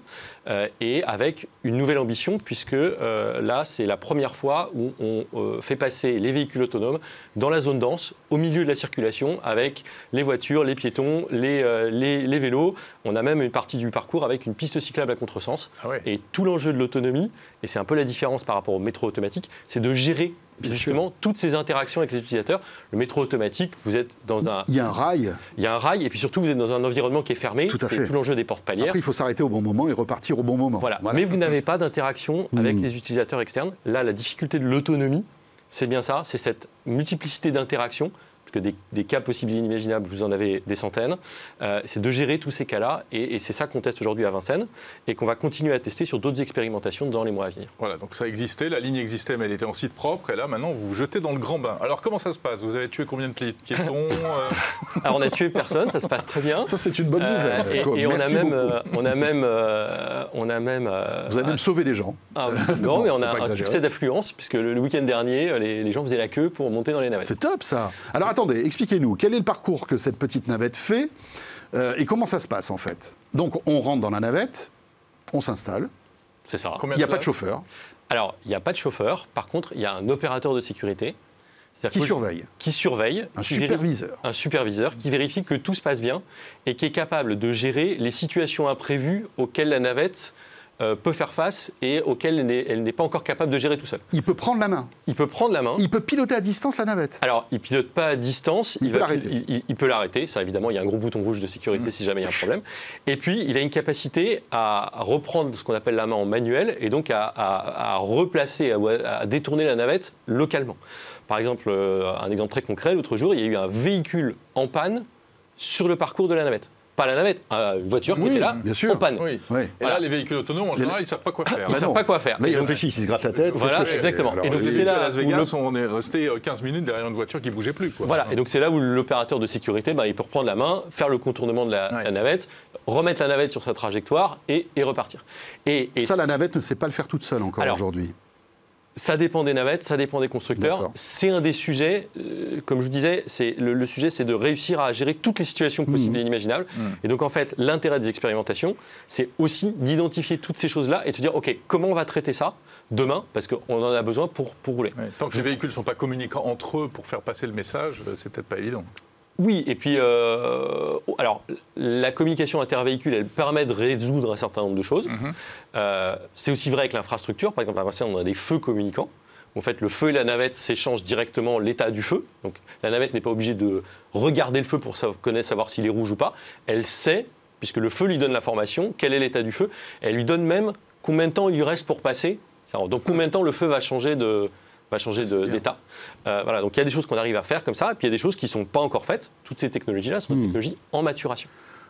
et avec une nouvelle ambition, puisque là c'est la première fois où on fait passer les véhicules autonomes dans la zone dense, au milieu de la circulation, avec les voitures, les piétons, les vélos. On a même une partie du parcours avec une piste cyclable à contresens. Ah ouais. Et tout l'enjeu de l'autonomie, et c'est un peu la différence par rapport au métro automatique, c'est de gérer justement toutes ces interactions avec les utilisateurs. Le métro automatique, vous êtes dans un... Il y a un rail. Il y a un rail, et puis surtout, vous êtes dans un environnement qui est fermé. Tout à fait. C'est tout l'enjeu des portes palières. Après, il faut s'arrêter au bon moment et repartir au bon moment. Voilà. Mais vous n'avez pas d'interaction avec les utilisateurs externes. Là, la difficulté de l'autonomie, c'est bien ça, c'est cette multiplicité d'interactions, parce que des cas possibles et inimaginables, vous en avez des centaines, c'est de gérer tous ces cas-là, et c'est ça qu'on teste aujourd'hui à Vincennes, et qu'on va continuer à tester sur d'autres expérimentations dans les mois à venir. Voilà, donc ça existait, la ligne existait, mais elle était en site propre, et là, maintenant, vous vous jetez dans le grand bain. Alors, comment ça se passe? Vous avez tué combien de piétons Alors, on n'a tué personne, ça se passe très bien. Ça, c'est une bonne nouvelle. Et on a même... Vous avez même sauvé des gens. Non, mais on a un succès d'affluence, puisque le week-end dernier, les gens faisaient la queue pour monter dans les navettes. C'est top, ça. Alors, attendez, expliquez-nous, quel est le parcours que cette petite navette fait et comment ça se passe en fait? Donc on rentre dans la navette, on s'installe. C'est ça. Il n'y a pas de chauffeur. Alors, il n'y a pas de chauffeur. Par contre, il y a un opérateur de sécurité. Qui surveille. Qui surveille. Un superviseur. Un superviseur qui vérifie que tout se passe bien et qui est capable de gérer les situations imprévues auxquelles la navette peut faire face et auquel elle n'est pas encore capable de gérer tout seul. Il peut prendre la main. Il peut prendre la main. Il peut piloter à distance la navette. Alors, il ne pilote pas à distance. Il peut l'arrêter. Il peut l'arrêter. Ça, évidemment, il y a un gros bouton rouge de sécurité si jamais il y a un problème. Et puis, il a une capacité à reprendre ce qu'on appelle la main en manuel et donc à replacer, à détourner la navette localement. Par exemple, un exemple très concret, l'autre jour, il y a eu un véhicule en panne sur le parcours de la navette. Pas la navette, une voiture qui était là, en panne. Oui. Et là, les véhicules autonomes, en général, ils ne savent pas quoi faire. Ils ne savent pas quoi faire. Là, ils réfléchissent, ils se grattent la tête. Voilà, exactement. Alors, et donc, c'est là à Las Vegas, on est resté 15 minutes derrière une voiture qui ne bougeait plus. Voilà, et donc c'est là où l'opérateur de sécurité, il peut reprendre la main, faire le contournement de la navette, remettre la navette sur sa trajectoire et repartir. Et ça, la navette ne sait pas le faire toute seule encore aujourd'hui. Ça dépend des navettes, ça dépend des constructeurs. C'est un des sujets, comme je vous disais, le sujet c'est de réussir à gérer toutes les situations possibles et inimaginables. Et donc en fait, l'intérêt des expérimentations, c'est aussi d'identifier toutes ces choses-là et de se dire, OK, comment on va traiter ça demain, parce qu'on en a besoin pour rouler. Tant que les véhicules ne sont pas communicants entre eux pour faire passer le message, c'est peut-être pas évident. Oui, et puis, alors, la communication intervéhicule, elle permet de résoudre un certain nombre de choses. C'est aussi vrai avec l'infrastructure. Par exemple, à Vincennes, on a des feux communicants. En fait, le feu et la navette s'échangent directement l'état du feu. Donc, la navette n'est pas obligée de regarder le feu pour savoir s'il est rouge ou pas. Elle sait, puisque le feu lui donne l'information, quel est l'état du feu. Elle lui donne même combien de temps il lui reste pour passer. Donc, combien de temps le feu va changer d'état. Voilà, donc il y a des choses qu'on arrive à faire comme ça, et puis il y a des choses qui ne sont pas encore faites. Toutes ces technologies-là sont des technologies en maturation.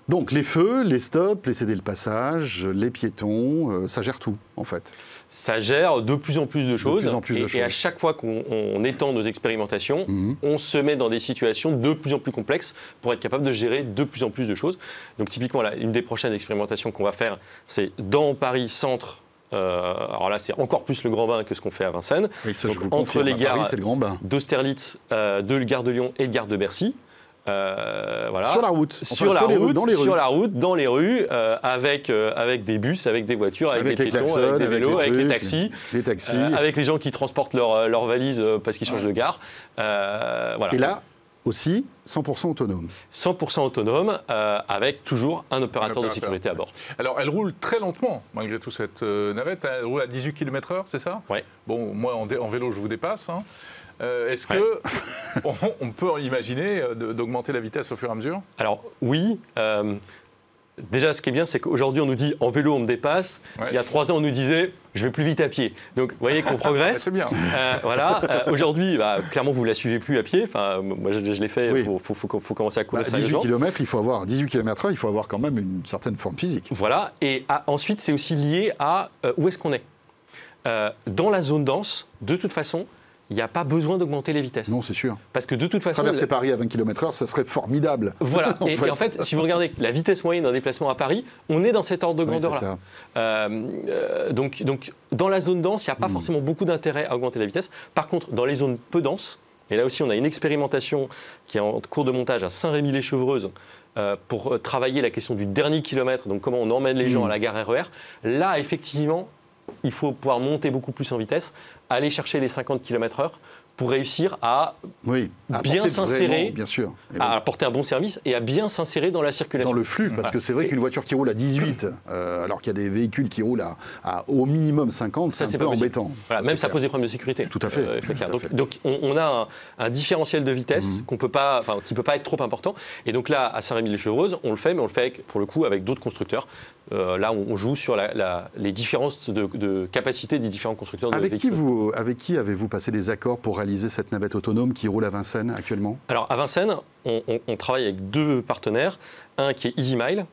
Donc les feux, les stops, les céder le passage, les piétons, ça gère tout en fait. Ça gère de plus en plus de choses. Et à chaque fois qu'on étend nos expérimentations, on se met dans des situations de plus en plus complexes pour être capable de gérer de plus en plus de choses. Donc typiquement, là, une des prochaines expérimentations qu'on va faire, c'est dans Paris Centre. Alors là, c'est encore plus le grand bain que ce qu'on fait à Vincennes. Oui, ça, donc, entre les gares d'Austerlitz, de Gare de Lyon et de Gare de Bercy. Voilà. Sur la route. Sur la route, dans les rues, avec des bus, avec des voitures, avec des piétons, avec des vélos, avec les taxis. Les taxis. Avec les gens qui transportent leurs valises parce qu'ils changent de gare. Voilà. Et là, aussi 100% autonome. 100% autonome, avec toujours un opérateur de sécurité à bord. Alors, elle roule très lentement, malgré tout, cette navette. Elle roule à 18 km/h, c'est ça? Oui. Bon, moi, en vélo, je vous dépasse. Hein. Est-ce que on peut imaginer d'augmenter la vitesse au fur et à mesure? Alors, oui. Déjà, ce qui est bien, c'est qu'aujourd'hui, on nous dit en vélo, on me dépasse. Ouais. Il y a 3 ans, on nous disait je vais plus vite à pied. Donc, vous voyez qu'on progresse. C'est bien. Voilà. Aujourd'hui, clairement, vous ne la suivez plus à pied. Enfin, moi, je l'ai fait. Il oui. faut commencer à courir sérieusement. 18 km, il faut avoir 18 km/h, il faut avoir quand même une certaine forme physique. Voilà. Et ensuite, c'est aussi lié à où est-ce qu'on est. Dans la zone dense, de toute façon, il n'y a pas besoin d'augmenter les vitesses. Non, c'est sûr. Parce que de toute façon... Traverser Paris à 20 km/h, ça serait formidable. Voilà. Et en fait, si vous regardez la vitesse moyenne d'un déplacement à Paris, on est dans cet ordre de grandeur-là. Donc, dans la zone dense, il n'y a pas forcément beaucoup d'intérêt à augmenter la vitesse. Par contre, dans les zones peu denses, et là aussi, on a une expérimentation qui est en cours de montage à Saint-Rémy-les-Chevreuses, pour travailler la question du dernier kilomètre, donc comment on emmène les gens à la gare RER. Là, effectivement, il faut pouvoir monter beaucoup plus en vitesse, aller chercher les 50 km/h pour réussir à bien s'insérer, bien sûr, à apporter un bon service et à bien s'insérer dans la circulation. Dans le flux, parce que c'est vrai qu'une voiture qui roule à 18, alors qu'il y a des véhicules qui roulent à au minimum 50, c'est un peu embêtant. Voilà, même ça pose des problèmes de sécurité. Tout à fait. Donc on a un différentiel de vitesse qui ne peut pas être trop important. Et donc là, à Saint-Rémy-les-Chevreuses, on le fait, mais on le fait pour le coup avec d'autres constructeurs. Là, on joue sur les différences de capacité des différents constructeurs de véhicules. Avec qui avez-vous passé des accords pour réaliser cette navette autonome qui roule à Vincennes actuellement? Alors à Vincennes, on travaille avec 2 partenaires, un qui est EasyMile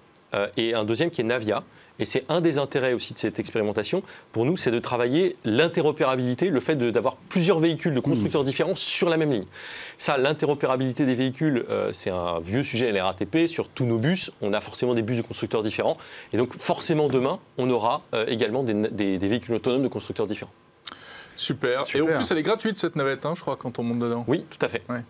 et un deuxième qui est Navia. Et c'est un des intérêts aussi de cette expérimentation, pour nous, c'est de travailler l'interopérabilité, le fait d'avoir plusieurs véhicules de constructeurs différents sur la même ligne. Ça, l'interopérabilité des véhicules, c'est un vieux sujet à la RATP. Sur tous nos bus, on a forcément des bus de constructeurs différents. Et donc forcément, demain, on aura également des véhicules autonomes de constructeurs différents. Super. Et en plus, elle est gratuite, cette navette, hein, je crois, quand on monte dedans. Oui, tout à fait. Ouais.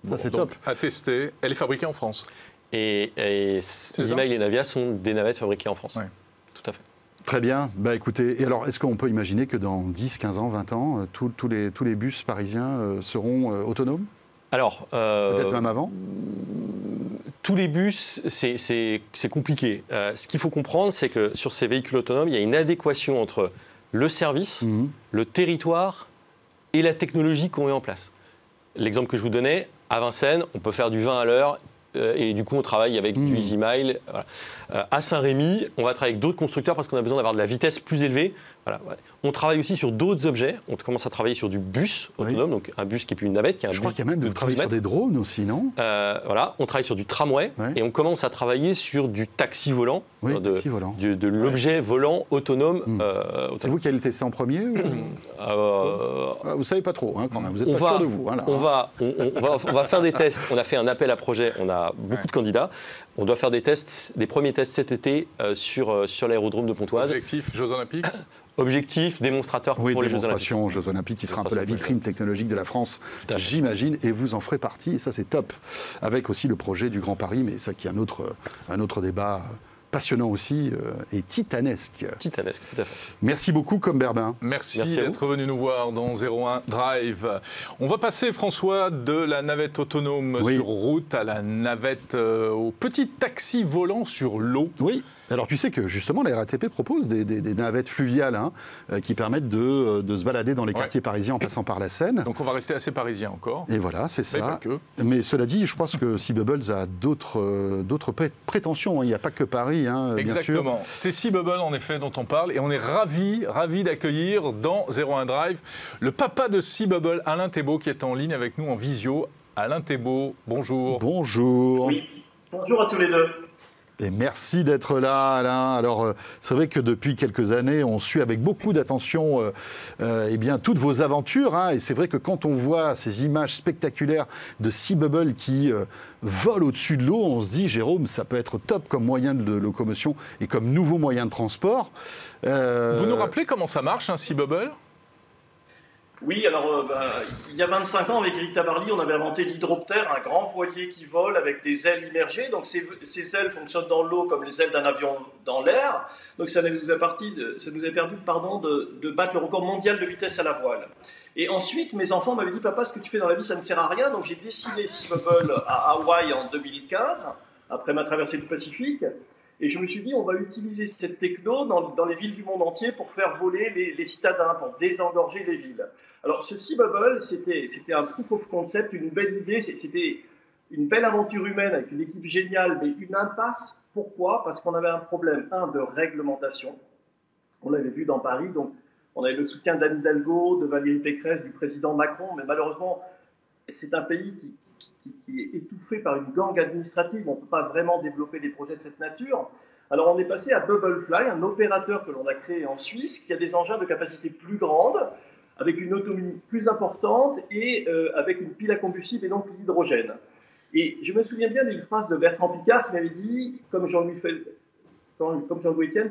Ça, c'est top. À tester. Elle est fabriquée en France. Et EasyMile et Navia sont des navettes fabriquées en France. Ouais. Tout à fait. Très bien. Écoutez, et alors, est-ce qu'on peut imaginer que dans 10, 15 ans, 20 ans, tous les bus parisiens seront autonomes? Alors, peut-être même avant? Tous les bus, c'est compliqué. Ce qu'il faut comprendre, c'est que sur ces véhicules autonomes, il y a une adéquation entre le service, le territoire et la technologie qu'on met en place. L'exemple que je vous donnais, à Vincennes, on peut faire du 20 à l'heure et du coup on travaille avec du EasyMile. Voilà. À Saint-Rémy, on va travailler avec d'autres constructeurs parce qu'on a besoin d'avoir de la vitesse plus élevée. Voilà, ouais. On travaille aussi sur d'autres objets. On commence à travailler sur du bus autonome, donc un bus qui n'est plus une navette, qui est un Je bus crois qu'il y a même de travailler sur des drones aussi, non? Voilà, on travaille sur du tramway et on commence à travailler sur du taxi volant, de l'objet volant autonome. C'est vous qui allez le tester en premier ou... Vous ne savez pas trop, hein, quand même. Vous n'êtes pas sûr de vous. Hein, là, on va faire des tests. On a fait un appel à projet. On a beaucoup de candidats. On doit faire des premiers tests cet été sur l'aérodrome de Pontoise. Objectif, Jeux Olympiques. Objectif, démonstrateur pour les Jeux Olympiques. Jeux Olympiques, qui sera un peu la vitrine technologique de la France, j'imagine, et vous en ferez partie, et ça c'est top. Avec aussi le projet du Grand Paris, mais ça qui est un autre débat passionnant aussi et titanesque. Titanesque, tout à fait. Merci beaucoup, Comberbin. Merci d'être venu nous voir dans 01 Drive. On va passer, François, de la navette autonome sur route à la navette au petit taxi volant sur l'eau. Oui. Alors tu sais que justement la RATP propose des navettes fluviales qui permettent de se balader dans les quartiers parisiens en passant par la Seine. Donc on va rester assez parisien encore. Et voilà, c'est ça. Pas que. Mais cela dit, je pense que Sea Bubbles a d'autres prétentions. Il n'y a pas que Paris, bien sûr. Exactement. C'est Sea Bubble en effet dont on parle et on est ravis d'accueillir dans 01 Drive le papa de Sea Bubble, Alain Thébault, qui est en ligne avec nous en visio. Alain Thébault, bonjour. Bonjour. Oui, bonjour à tous les deux. Et merci d'être là, Alain. Alors, c'est vrai que depuis quelques années, on suit avec beaucoup d'attention toutes vos aventures. Et c'est vrai que quand on voit ces images spectaculaires de Sea Bubble qui volent au-dessus de l'eau, on se dit, Jérôme, ça peut être top comme moyen de locomotion et comme nouveau moyen de transport. Vous nous rappelez comment ça marche, un Sea Bubble ? Oui, alors il y a 25 ans, avec Eric Tabarly, on avait inventé l'hydroptère, un grand voilier qui vole avec des ailes immergées. Donc ces ailes fonctionnent dans l'eau comme les ailes d'un avion dans l'air. Donc ça nous a permis de battre le record mondial de vitesse à la voile. Et ensuite, mes enfants m'avaient dit, papa, ce que tu fais dans la vie, ça ne sert à rien. Donc j'ai dessiné Seabubble à Hawaï en 2015, après ma traversée du Pacifique. Et je me suis dit, on va utiliser cette techno dans les villes du monde entier pour faire voler les citadins, pour désengorger les villes. Alors ce Seabubble, c'était un proof of concept, une belle idée, c'était une belle aventure humaine avec une équipe géniale, mais une impasse. Pourquoi? Parce qu'on avait un problème, de réglementation. On l'avait vu dans Paris, donc on avait le soutien d'Anne Hidalgo, de Valérie Pécresse, du président Macron, mais malheureusement, c'est un pays qui est étouffé par une gangue administrative. On ne peut pas vraiment développer des projets de cette nature. Alors on est passé à Bubblefly, un opérateur que l'on a créé en Suisse, qui a des engins de capacité plus grande, avec une autonomie plus importante et avec une pile à combustible et donc l'hydrogène. Et je me souviens bien d'une phrase de Bertrand Piccard qui m'avait dit, comme Jean-Louis Etienne,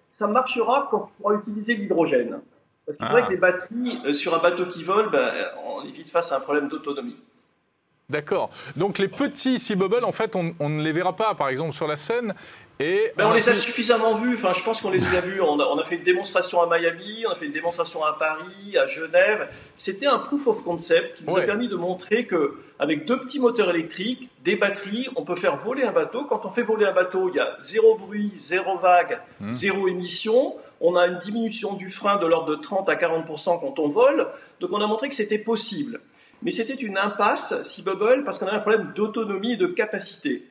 ça marchera quand tu pourras utiliser l'hydrogène. Parce que c'est vrai que les batteries sur un bateau qui vole, on est vite face à un problème d'autonomie. D'accord. Donc les petits Seabubble, en fait, on ne les verra pas, par exemple, sur la scène. On les a suffisamment vus. Enfin, je pense qu'on les a vus. On a fait une démonstration à Miami, on a fait une démonstration à Paris, à Genève. C'était un proof of concept qui nous a permis de montrer que, avec 2 petits moteurs électriques, des batteries, on peut faire voler un bateau. Quand on fait voler un bateau, il y a 0 bruit, 0 vague, 0 émission. On a une diminution du frein de l'ordre de 30 à 40% quand on vole. Donc, on a montré que c'était possible. Mais c'était une impasse, Seabubble, parce qu'on avait un problème d'autonomie et de capacité.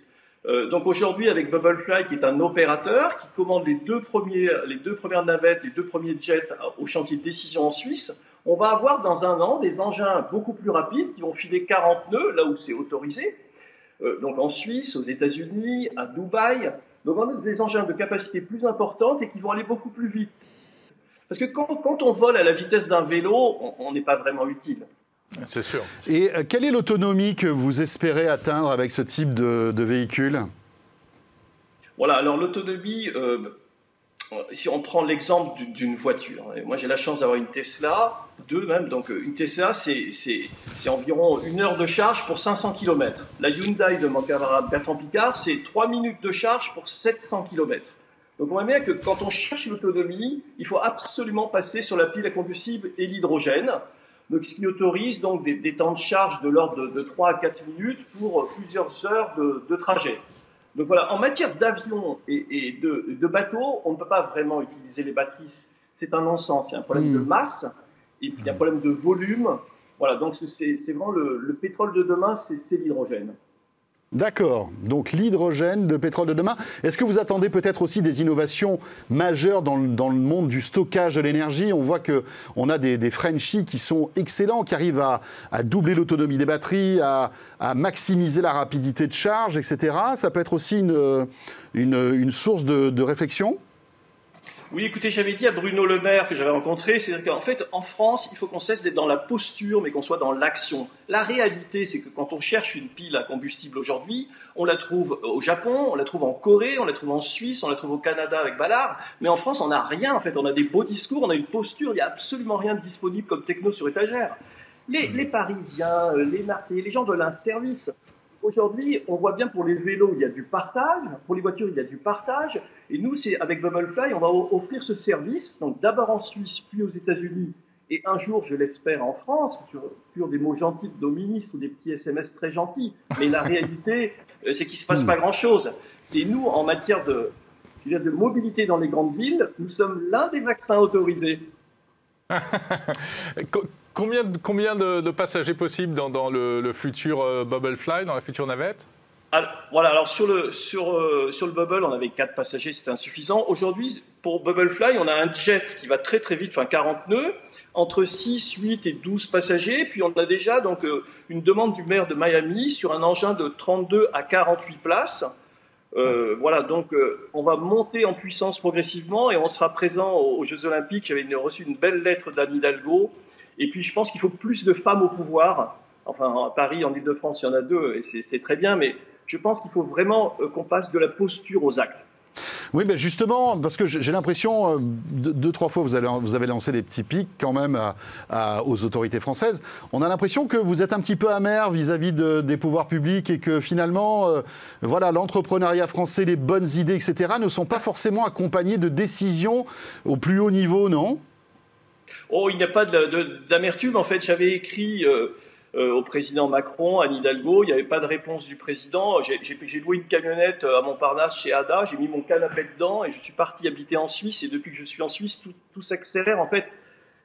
Donc aujourd'hui, avec Bubblefly, qui est un opérateur, qui commande les deux premières navettes, les 2 premiers jets au chantier de décision en Suisse, on va avoir dans un an des engins beaucoup plus rapides qui vont filer 40 nœuds, là où c'est autorisé, donc en Suisse, aux États-Unis, à Dubaï. Donc on a des engins de capacité plus importante et qui vont aller beaucoup plus vite. Parce que quand on vole à la vitesse d'un vélo, on n'est pas vraiment utile. C'est sûr. Et quelle est l'autonomie que vous espérez atteindre avec ce type de véhicule? Voilà, alors l'autonomie, si on prend l'exemple d'une voiture, moi j'ai la chance d'avoir une Tesla, 2 même, donc une Tesla c'est environ 1 heure de charge pour 500 km. La Hyundai de mon camarade Bertrand Piccard, c'est 3 minutes de charge pour 700 km. Donc on voit bien que quand on cherche l'autonomie, il faut absolument passer sur la pile à combustible et l'hydrogène. Donc, ce qui autorise donc des temps de charge de l'ordre de 3 à 4 minutes pour plusieurs heures de trajet. Donc voilà, en matière d'avion et de bateau, on ne peut pas vraiment utiliser les batteries. C'est un non-sens. Il y a un problème de masse et puis il y a un problème de volume. Voilà, donc c'est vraiment le pétrole de demain, c'est l'hydrogène. D'accord, donc l'hydrogène, le pétrole de demain. Est-ce que vous attendez peut-être aussi des innovations majeures dans le monde du stockage de l'énergie? On voit qu'on a des Frenchies qui sont excellents, qui arrivent à doubler l'autonomie des batteries, à maximiser la rapidité de charge, etc. Ça peut être aussi une source de réflexion? Oui, écoutez, j'avais dit à Bruno Le Maire que j'avais rencontré, c'est-à-dire qu'en fait, en France, il faut qu'on cesse d'être dans la posture, mais qu'on soit dans l'action. La réalité, c'est que quand on cherche une pile à combustible aujourd'hui, on la trouve au Japon, on la trouve en Corée, on la trouve en Suisse, on la trouve au Canada avec Ballard, mais en France, on n'a rien, en fait. On a des beaux discours, on a une posture, il n'y a absolument rien de disponible comme techno sur étagère. Les Parisiens, les Marseillais, les gens veulent un service. Aujourd'hui, on voit bien pour les vélos, il y a du partage. Pour les voitures, il y a du partage. Et nous, avec Bubblefly, on va offrir ce service. Donc d'abord en Suisse, puis aux États-Unis. Et un jour, je l'espère, en France, sur des mots gentils de nos ministres ou des petits SMS très gentils. Mais la réalité, c'est qu'il ne se passe pas grand-chose. Et nous, en matière de mobilité dans les grandes villes, nous sommes l'un des vaccins autorisés. Combien de passagers possibles dans le futur Bubblefly, dans la future navette? Alors sur le Bubble, on avait 4 passagers, c'était insuffisant. Aujourd'hui, pour Bubblefly, on a un jet qui va très très vite, 40 nœuds, entre 6, 8 et 12 passagers. Puis on a déjà donc une demande du maire de Miami sur un engin de 32 à 48 places. Voilà, donc on va monter en puissance progressivement et on sera présent aux Jeux Olympiques. J'avais reçu une belle lettre d'Anne Hidalgo. Et puis je pense qu'il faut plus de femmes au pouvoir. Enfin, à Paris, en Ile-de-France, il y en a 2 et c'est très bien, mais je pense qu'il faut vraiment qu'on passe de la posture aux actes. Oui, mais justement, parce que j'ai l'impression, 2-3 fois, vous avez lancé des petits pics quand même aux autorités françaises. On a l'impression que vous êtes un petit peu amer vis-à-vis des pouvoirs publics et que finalement, voilà, l'entrepreneuriat français, les bonnes idées, etc., ne sont pas forcément accompagnés de décisions au plus haut niveau, non ? Oh, il n'y a pas d'amertume. En fait, j'avais écrit au président Macron, à Anne Hidalgo, il n'y avait pas de réponse du président. J'ai loué une camionnette à Montparnasse chez Ada, j'ai mis mon canapé dedans et je suis parti habiter en Suisse. Et depuis que je suis en Suisse, tout s'accélère. En fait,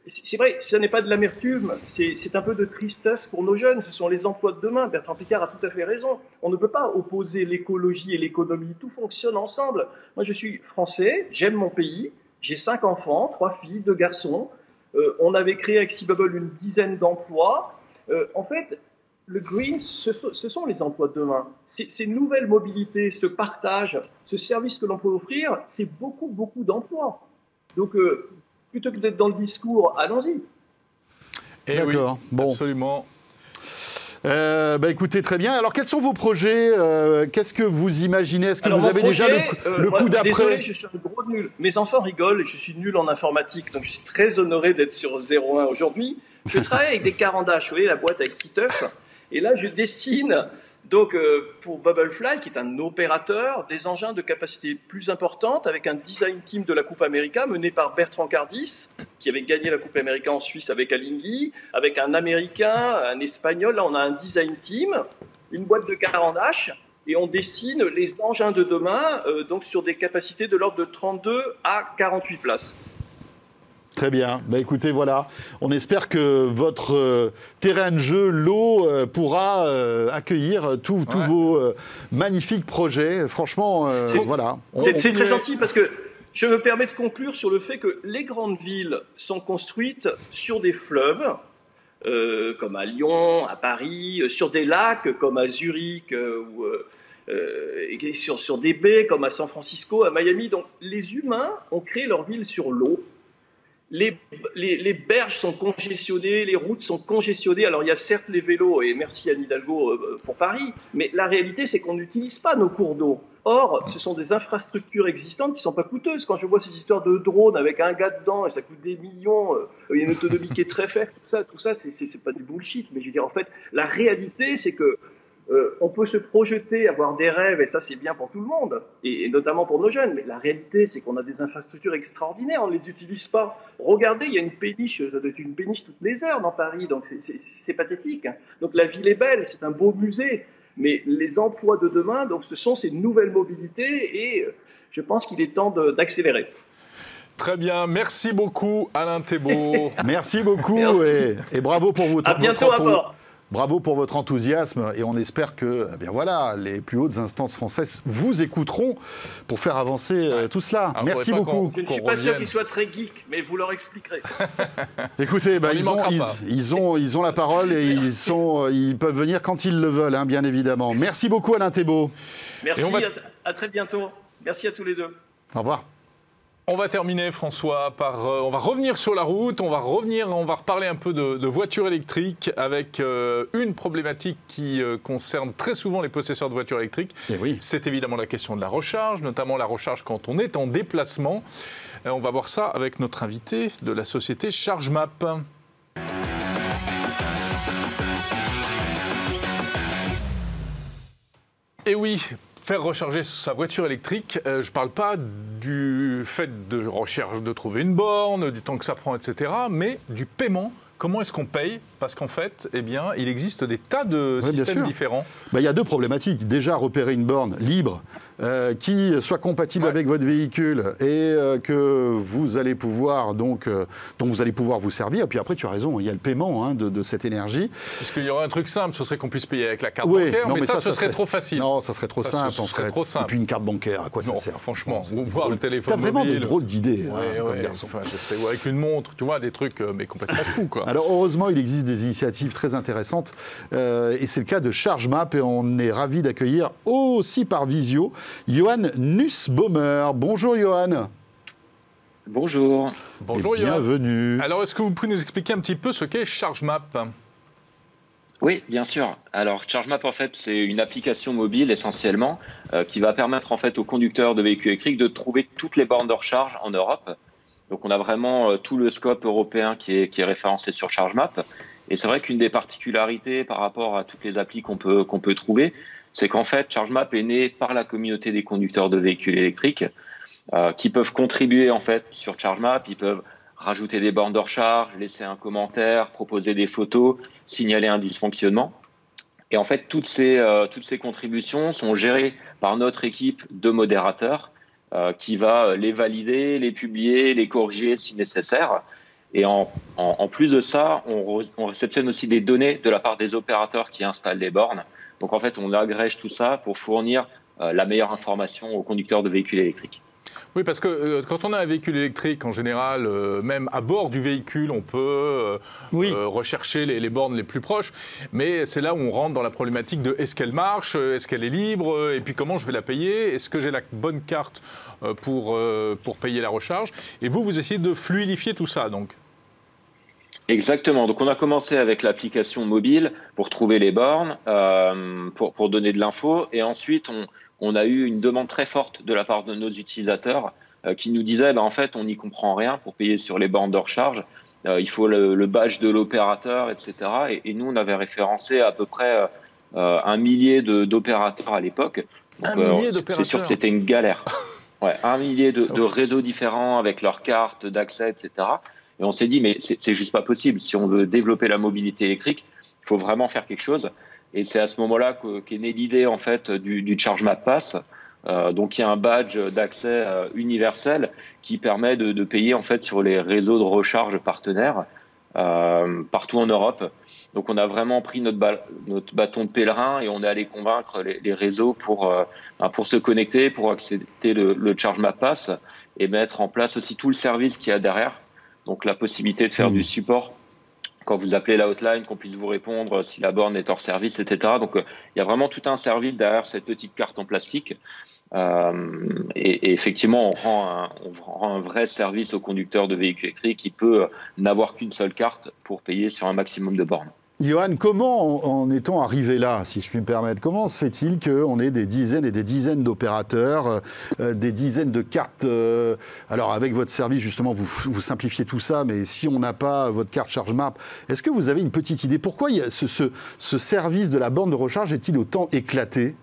c'est vrai, ce n'est pas de l'amertume, c'est un peu de tristesse pour nos jeunes. Ce sont les emplois de demain. Bertrand Piccard a tout à fait raison. On ne peut pas opposer l'écologie et l'économie. Tout fonctionne ensemble. Moi, je suis français, j'aime mon pays. J'ai 5 enfants, 3 filles, 2 garçons. On avait créé avec Seabubble une dizaine d'emplois. En fait, le green, ce sont les emplois de demain. Ces nouvelles mobilités, ce partage, ce service que l'on peut offrir, c'est beaucoup, beaucoup d'emplois. Donc, plutôt que d'être dans le discours, allons-y. D'accord, oui, bon. Absolument. Écoutez, très bien. Alors, quels sont vos projets? Qu'est-ce que vous imaginez? Est-ce que vous avez déjà le coup d'après? Désolé, je suis un gros nul. Mes enfants rigolent, je suis nul en informatique, donc je suis très honoré d'être sur 01 aujourd'hui. Je travaille avec des carandaches, vous voyez la boîte avec Titeuf, et là je dessine donc pour Bubblefly, qui est un opérateur, des engins de capacité plus importante avec un design team de la Coupe América mené par Bertrand Cardis, qui avait gagné la Coupe América en Suisse avec Alinghi, avec un Américain, un Espagnol. Là on a un design team, une boîte de carandache, et on dessine les engins de demain donc sur des capacités de l'ordre de 32 à 48 places. Très bien. Écoutez, voilà. On espère que votre terrain de jeu, l'eau, pourra accueillir tous vos magnifiques projets. Franchement, voilà. C'est très gentil parce que je me permets de conclure sur le fait que les grandes villes sont construites sur des fleuves, comme à Lyon, à Paris, sur des lacs comme à Zurich ou sur des baies comme à San Francisco, à Miami. Donc les humains ont créé leur ville sur l'eau. Les berges sont congestionnées, les routes sont congestionnées. Alors il y a certes les vélos, et merci Anne Hidalgo pour Paris, mais la réalité c'est qu'on n'utilise pas nos cours d'eau. Or, ce sont des infrastructures existantes qui ne sont pas coûteuses. Quand je vois ces histoires de drones avec un gars dedans et ça coûte des millions, il y a une autonomie qui est très faible, tout ça c'est pas du bullshit. Mais je veux dire, en fait, la réalité c'est que on peut se projeter, avoir des rêves, et ça c'est bien pour tout le monde, et notamment pour nos jeunes, mais la réalité c'est qu'on a des infrastructures extraordinaires, on ne les utilise pas. Regardez, il y a une péniche, ça doit être une péniche toutes les heures dans Paris, donc c'est pathétique. Donc la ville est belle, c'est un beau musée, mais les emplois de demain, donc ce sont ces nouvelles mobilités, et je pense qu'il est temps d'accélérer. Très bien, merci beaucoup Alain Thébault. Merci beaucoup, et bravo pour votre... À bientôt à bord. Bravo pour votre enthousiasme et on espère que les plus hautes instances françaises vous écouteront pour faire avancer tout cela. Alors, merci beaucoup. Je ne suis pas sûr qu'ils soient très geeks, mais vous leur expliquerez. Écoutez, ils ont la parole et ils peuvent venir quand ils le veulent, bien évidemment. Merci beaucoup Alain Thébault. Merci, à très bientôt. Merci à tous les deux. Au revoir. On va terminer, François, par... on va revenir sur la route, on va reparler un peu de voitures électriques avec une problématique qui concerne très souvent les possesseurs de voitures électriques. C'est évidemment la question de la recharge, notamment la recharge quand on est en déplacement. On va voir ça avec notre invité de la société ChargeMap. Et oui, faire recharger sa voiture électrique, je ne parle pas du fait de recherche de trouver une borne, du temps que ça prend, etc., mais du paiement. Comment est-ce qu'on paye? Parce qu'en fait, il existe des tas de systèmes différents. Il y a deux problématiques. Déjà, repérer une borne libre qui soit compatible avec votre véhicule et que vous allez pouvoir dont vous allez pouvoir vous servir. Et puis après, tu as raison, il y a le paiement de cette énergie. Parce qu'il y aurait un truc simple, ce serait qu'on puisse payer avec la carte bancaire, mais ça, ce serait trop facile. Non, ça serait trop simple. Et puis une carte bancaire, à quoi ça sert? Franchement, ou voir le téléphone mobile. T'as vraiment des drôles d'idées, garçon. Ou avec une montre, tu vois, des trucs mais complètement fous, quoi. Alors heureusement, il existe des initiatives très intéressantes et c'est le cas de ChargeMap et on est ravis d'accueillir aussi par visio Johan Nussbaumer. Bonjour Johan. Bonjour. Bonjour Johan. Bienvenue. Alors est-ce que vous pouvez nous expliquer un petit peu ce qu'est ChargeMap? Oui, bien sûr. Alors ChargeMap en fait c'est une application mobile essentiellement qui va permettre en fait aux conducteurs de véhicules électriques de trouver toutes les bornes de recharge en Europe. Donc on a vraiment tout le scope européen qui est référencé sur ChargeMap. Et c'est vrai qu'une des particularités par rapport à toutes les applis qu'on peut trouver, c'est qu'en fait ChargeMap est né par la communauté des conducteurs de véhicules électriques qui peuvent contribuer en fait sur ChargeMap. Ils peuvent rajouter des bornes de recharge, laisser un commentaire, proposer des photos, signaler un dysfonctionnement. Et en fait, toutes ces contributions sont gérées par notre équipe de modérateurs qui va les valider, les publier, les corriger si nécessaire. Et en plus de ça, on réceptionne aussi des données de la part des opérateurs qui installent les bornes. Donc en fait, on agrège tout ça pour fournir la meilleure information aux conducteurs de véhicules électriques. Oui, parce que quand on a un véhicule électrique, en général, même à bord du véhicule, on peut rechercher les bornes les plus proches. Mais c'est là où on rentre dans la problématique de est-ce qu'elle marche, est-ce qu'elle est libre, et puis comment je vais la payer, est-ce que j'ai la bonne carte pour payer la recharge. Et vous essayez de fluidifier tout ça, donc. Exactement. Donc, on a commencé avec l'application mobile pour trouver les bornes, pour donner de l'info. Et ensuite, on a eu une demande très forte de la part de nos utilisateurs qui nous disaient en fait, on n'y comprend rien pour payer sur les bornes de recharge. Il faut le badge de l'opérateur, etc. Et nous, on avait référencé à peu près 1 millier d'opérateurs à l'époque. C'est sûr que c'était une galère. Ouais, 1 millier de réseaux différents avec leurs cartes d'accès, etc. Et on s'est dit, mais c'est juste pas possible. Si on veut développer la mobilité électrique, il faut vraiment faire quelque chose. Et c'est à ce moment-là qu'est née l'idée en fait du ChargeMap Pass. Donc il y a un badge d'accès universel qui permet de payer en fait sur les réseaux de recharge partenaires partout en Europe. Donc on a vraiment pris notre bâton de pèlerin et on est allé convaincre les réseaux pour se connecter, pour accepter le ChargeMap Pass et mettre en place aussi tout le service qu'il y a derrière. Donc la possibilité de faire du support quand vous appelez la hotline, qu'on puisse vous répondre si la borne est hors service, etc. Donc il y a vraiment tout un service derrière cette petite carte en plastique. Et effectivement, on rend un vrai service au conducteur de véhicules électriques qui peut n'avoir qu'une seule carte pour payer sur un maximum de bornes. Johan, comment en est-on arrivé là, si je puis me permettre? Comment se fait-il qu'on ait des dizaines et des dizaines d'opérateurs, des dizaines de cartes alors avec votre service, justement, vous simplifiez tout ça, mais si on n'a pas votre carte ChargeMap, est-ce que vous avez une petite idée? Pourquoi ce service de la borne de recharge est-il autant éclaté?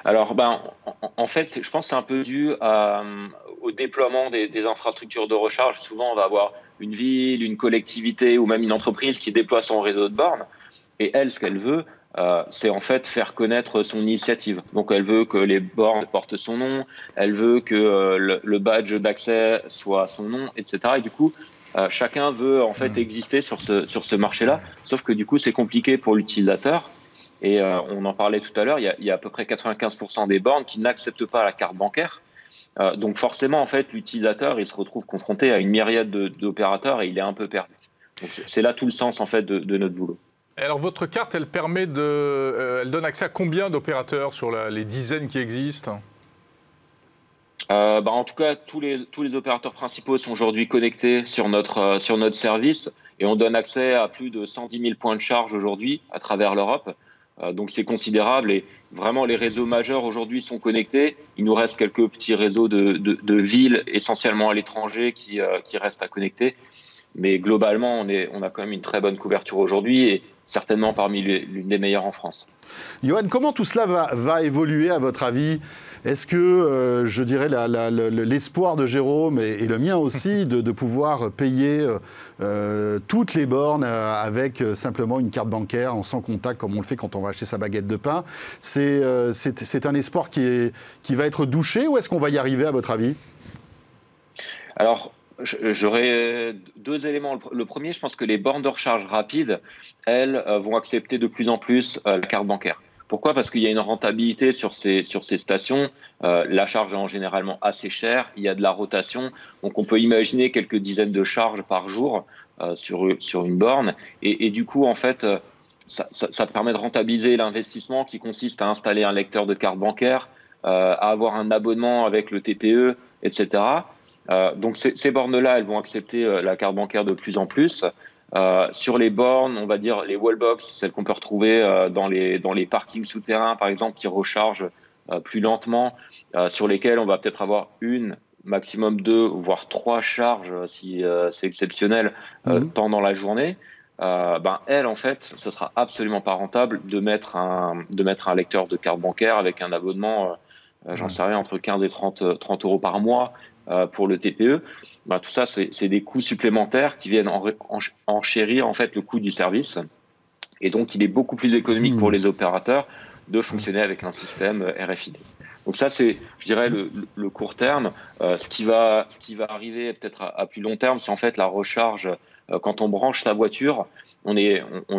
Alors, en fait, je pense que c'est un peu dû au déploiement des infrastructures de recharge. Souvent, on va avoir une ville, une collectivité ou même une entreprise qui déploie son réseau de bornes. Et elle, ce qu'elle veut, c'est en fait faire connaître son initiative. Donc, elle veut que les bornes portent son nom, elle veut que le badge d'accès soit son nom, etc. Et du coup, chacun veut en fait exister sur ce marché-là. Sauf que du coup, c'est compliqué pour l'utilisateur. Et on en parlait tout à l'heure, il y a à peu près 95% des bornes qui n'acceptent pas la carte bancaire. Donc forcément, en fait, l'utilisateur, il se retrouve confronté à une myriade d'opérateurs et il est un peu perdu. Donc c'est là tout le sens en fait de notre boulot. Alors votre carte, elle permet elle donne accès à combien d'opérateurs sur les dizaines qui existent? En tout cas, tous les opérateurs principaux sont aujourd'hui connectés sur notre service et on donne accès à plus de 110 000 points de charge aujourd'hui à travers l'Europe. Donc c'est considérable et vraiment les réseaux majeurs aujourd'hui sont connectés. Il nous reste quelques petits réseaux de villes essentiellement à l'étranger qui restent à connecter. Mais globalement, on a quand même une très bonne couverture aujourd'hui et certainement parmi l'une des meilleures en France. Johan, comment tout cela va évoluer à votre avis? Est-ce que, je dirais, l'espoir de Jérôme et le mien aussi de pouvoir payer toutes les bornes avec simplement une carte bancaire sans contact comme on le fait quand on va acheter sa baguette de pain, c'est un espoir qui va être douché ou est-ce qu'on va y arriver à votre avis? Alors, j'aurais 2 éléments. Le premier, je pense que les bornes de recharge rapide, elles, vont accepter de plus en plus la carte bancaire. Pourquoi? Parce qu'il y a une rentabilité sur ces stations. La charge est en généralement assez chère. Il y a de la rotation. Donc, on peut imaginer quelques dizaines de charges par jour sur une borne. Et du coup, en fait, ça permet de rentabiliser l'investissement qui consiste à installer un lecteur de carte bancaire, à avoir un abonnement avec le TPE, etc. Donc, ces bornes-là, elles vont accepter la carte bancaire de plus en plus. Sur les bornes, on va dire les wallbox, celles qu'on peut retrouver dans les parkings souterrains, par exemple, qui rechargent plus lentement, sur lesquelles on va peut-être avoir une, maximum 2, voire 3 charges, si c'est exceptionnel, pendant la journée. Elle, en fait, ce sera absolument pas rentable de mettre un lecteur de carte bancaire avec un abonnement, j'en sais rien, entre 15 et 30 euros par mois. pour le TPE. Tout ça, c'est des coûts supplémentaires qui viennent enchérir en fait le coût du service. Et donc, il est beaucoup plus économique pour les opérateurs de fonctionner avec un système RFID. Donc ça, c'est, je dirais, le court terme. Ce qui va arriver peut-être à plus long terme, c'est en fait la recharge. Quand on branche sa voiture, on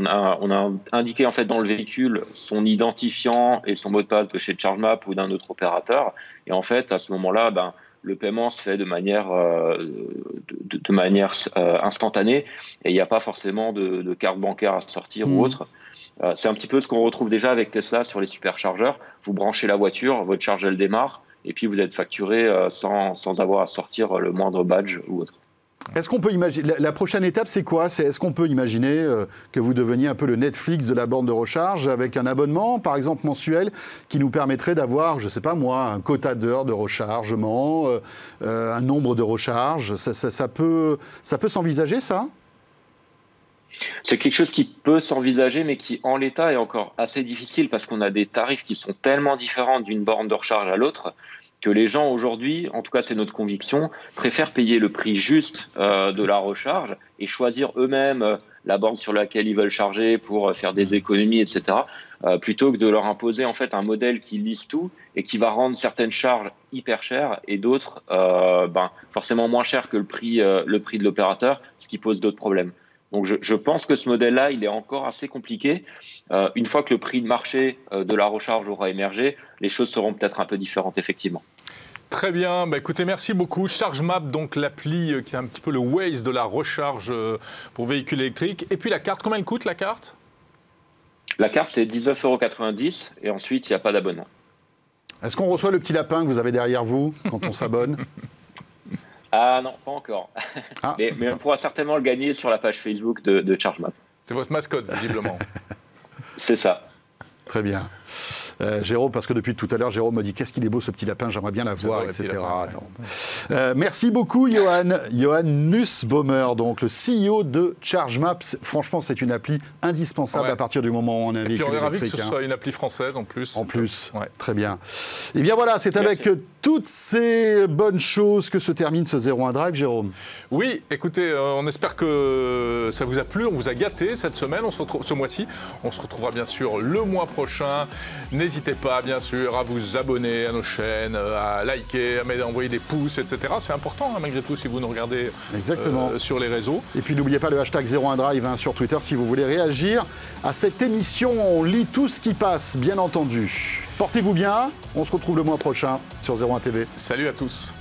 a indiqué en fait dans le véhicule son identifiant et son mot de passe de chez ChargeMap ou d'un autre opérateur. Et en fait, à ce moment-là, le paiement se fait de manière instantanée et il n'y a pas forcément de carte bancaire à sortir ou autre. C'est un petit peu ce qu'on retrouve déjà avec Tesla sur les superchargeurs. Vous branchez la voiture, votre charge elle démarre et puis vous êtes facturé sans avoir à sortir le moindre badge ou autre. Est-ce qu'on peut imaginer, la prochaine étape c'est quoi? Est-ce qu'on peut imaginer que vous deveniez un peu le Netflix de la borne de recharge avec un abonnement, par exemple mensuel, qui nous permettrait d'avoir, je ne sais pas moi, un quota d'heures de rechargement, un nombre de recharges? Ça peut s'envisager, ça? C'est quelque chose qui peut s'envisager, mais qui en l'état est encore assez difficile parce qu'on a des tarifs qui sont tellement différents d'une borne de recharge à l'autre que les gens aujourd'hui, en tout cas c'est notre conviction, préfèrent payer le prix juste de la recharge et choisir eux-mêmes la borne sur laquelle ils veulent charger pour faire des économies, etc., plutôt que de leur imposer en fait un modèle qui lisse tout et qui va rendre certaines charges hyper chères et d'autres forcément moins chères que le prix de l'opérateur, ce qui pose d'autres problèmes. Donc je pense que ce modèle-là, il est encore assez compliqué. Une fois que le prix de marché de la recharge aura émergé, les choses seront peut-être un peu différentes, effectivement. Très bien, écoutez, merci beaucoup. ChargeMap, donc l'appli qui est un petit peu le Waze de la recharge pour véhicules électriques. Et puis la carte, combien elle coûte la carte? La carte, c'est 19,90 € et ensuite, il n'y a pas d'abonnement. Est-ce qu'on reçoit le petit lapin que vous avez derrière vous quand on s'abonne? Ah non, pas encore. Mais on pourra certainement le gagner sur la page Facebook de ChargeMap. C'est votre mascotte, visiblement. C'est ça. Très bien. Jérôme, parce que depuis tout à l'heure, Jérôme me dit qu'est-ce qu'il est beau ce petit lapin, j'aimerais bien l'avoir, etc. Merci beaucoup, Johan Nussbaumer, donc le CEO de ChargeMap. Franchement, c'est une appli indispensable à partir du moment où on a un véhicule électrique. Et puis on est ravis que ce soit une appli française en plus. En plus, très bien. Et bien voilà, c'est avec toutes ces bonnes choses que se termine ce 01 Drive, Jérôme. Oui, écoutez, on espère que ça vous a plu, on vous a gâté cette semaine, on se retrouve ce mois-ci. On se retrouvera bien sûr le mois prochain. N'hésitez pas, bien sûr, à vous abonner à nos chaînes, à liker, à envoyer des pouces, etc. C'est important, malgré tout, si vous nous regardez sur les réseaux. Et puis, n'oubliez pas le hashtag 01 Drive sur Twitter si vous voulez réagir à cette émission. On lit tout ce qui passe, bien entendu. Portez-vous bien. On se retrouve le mois prochain sur 01 TV. Salut à tous.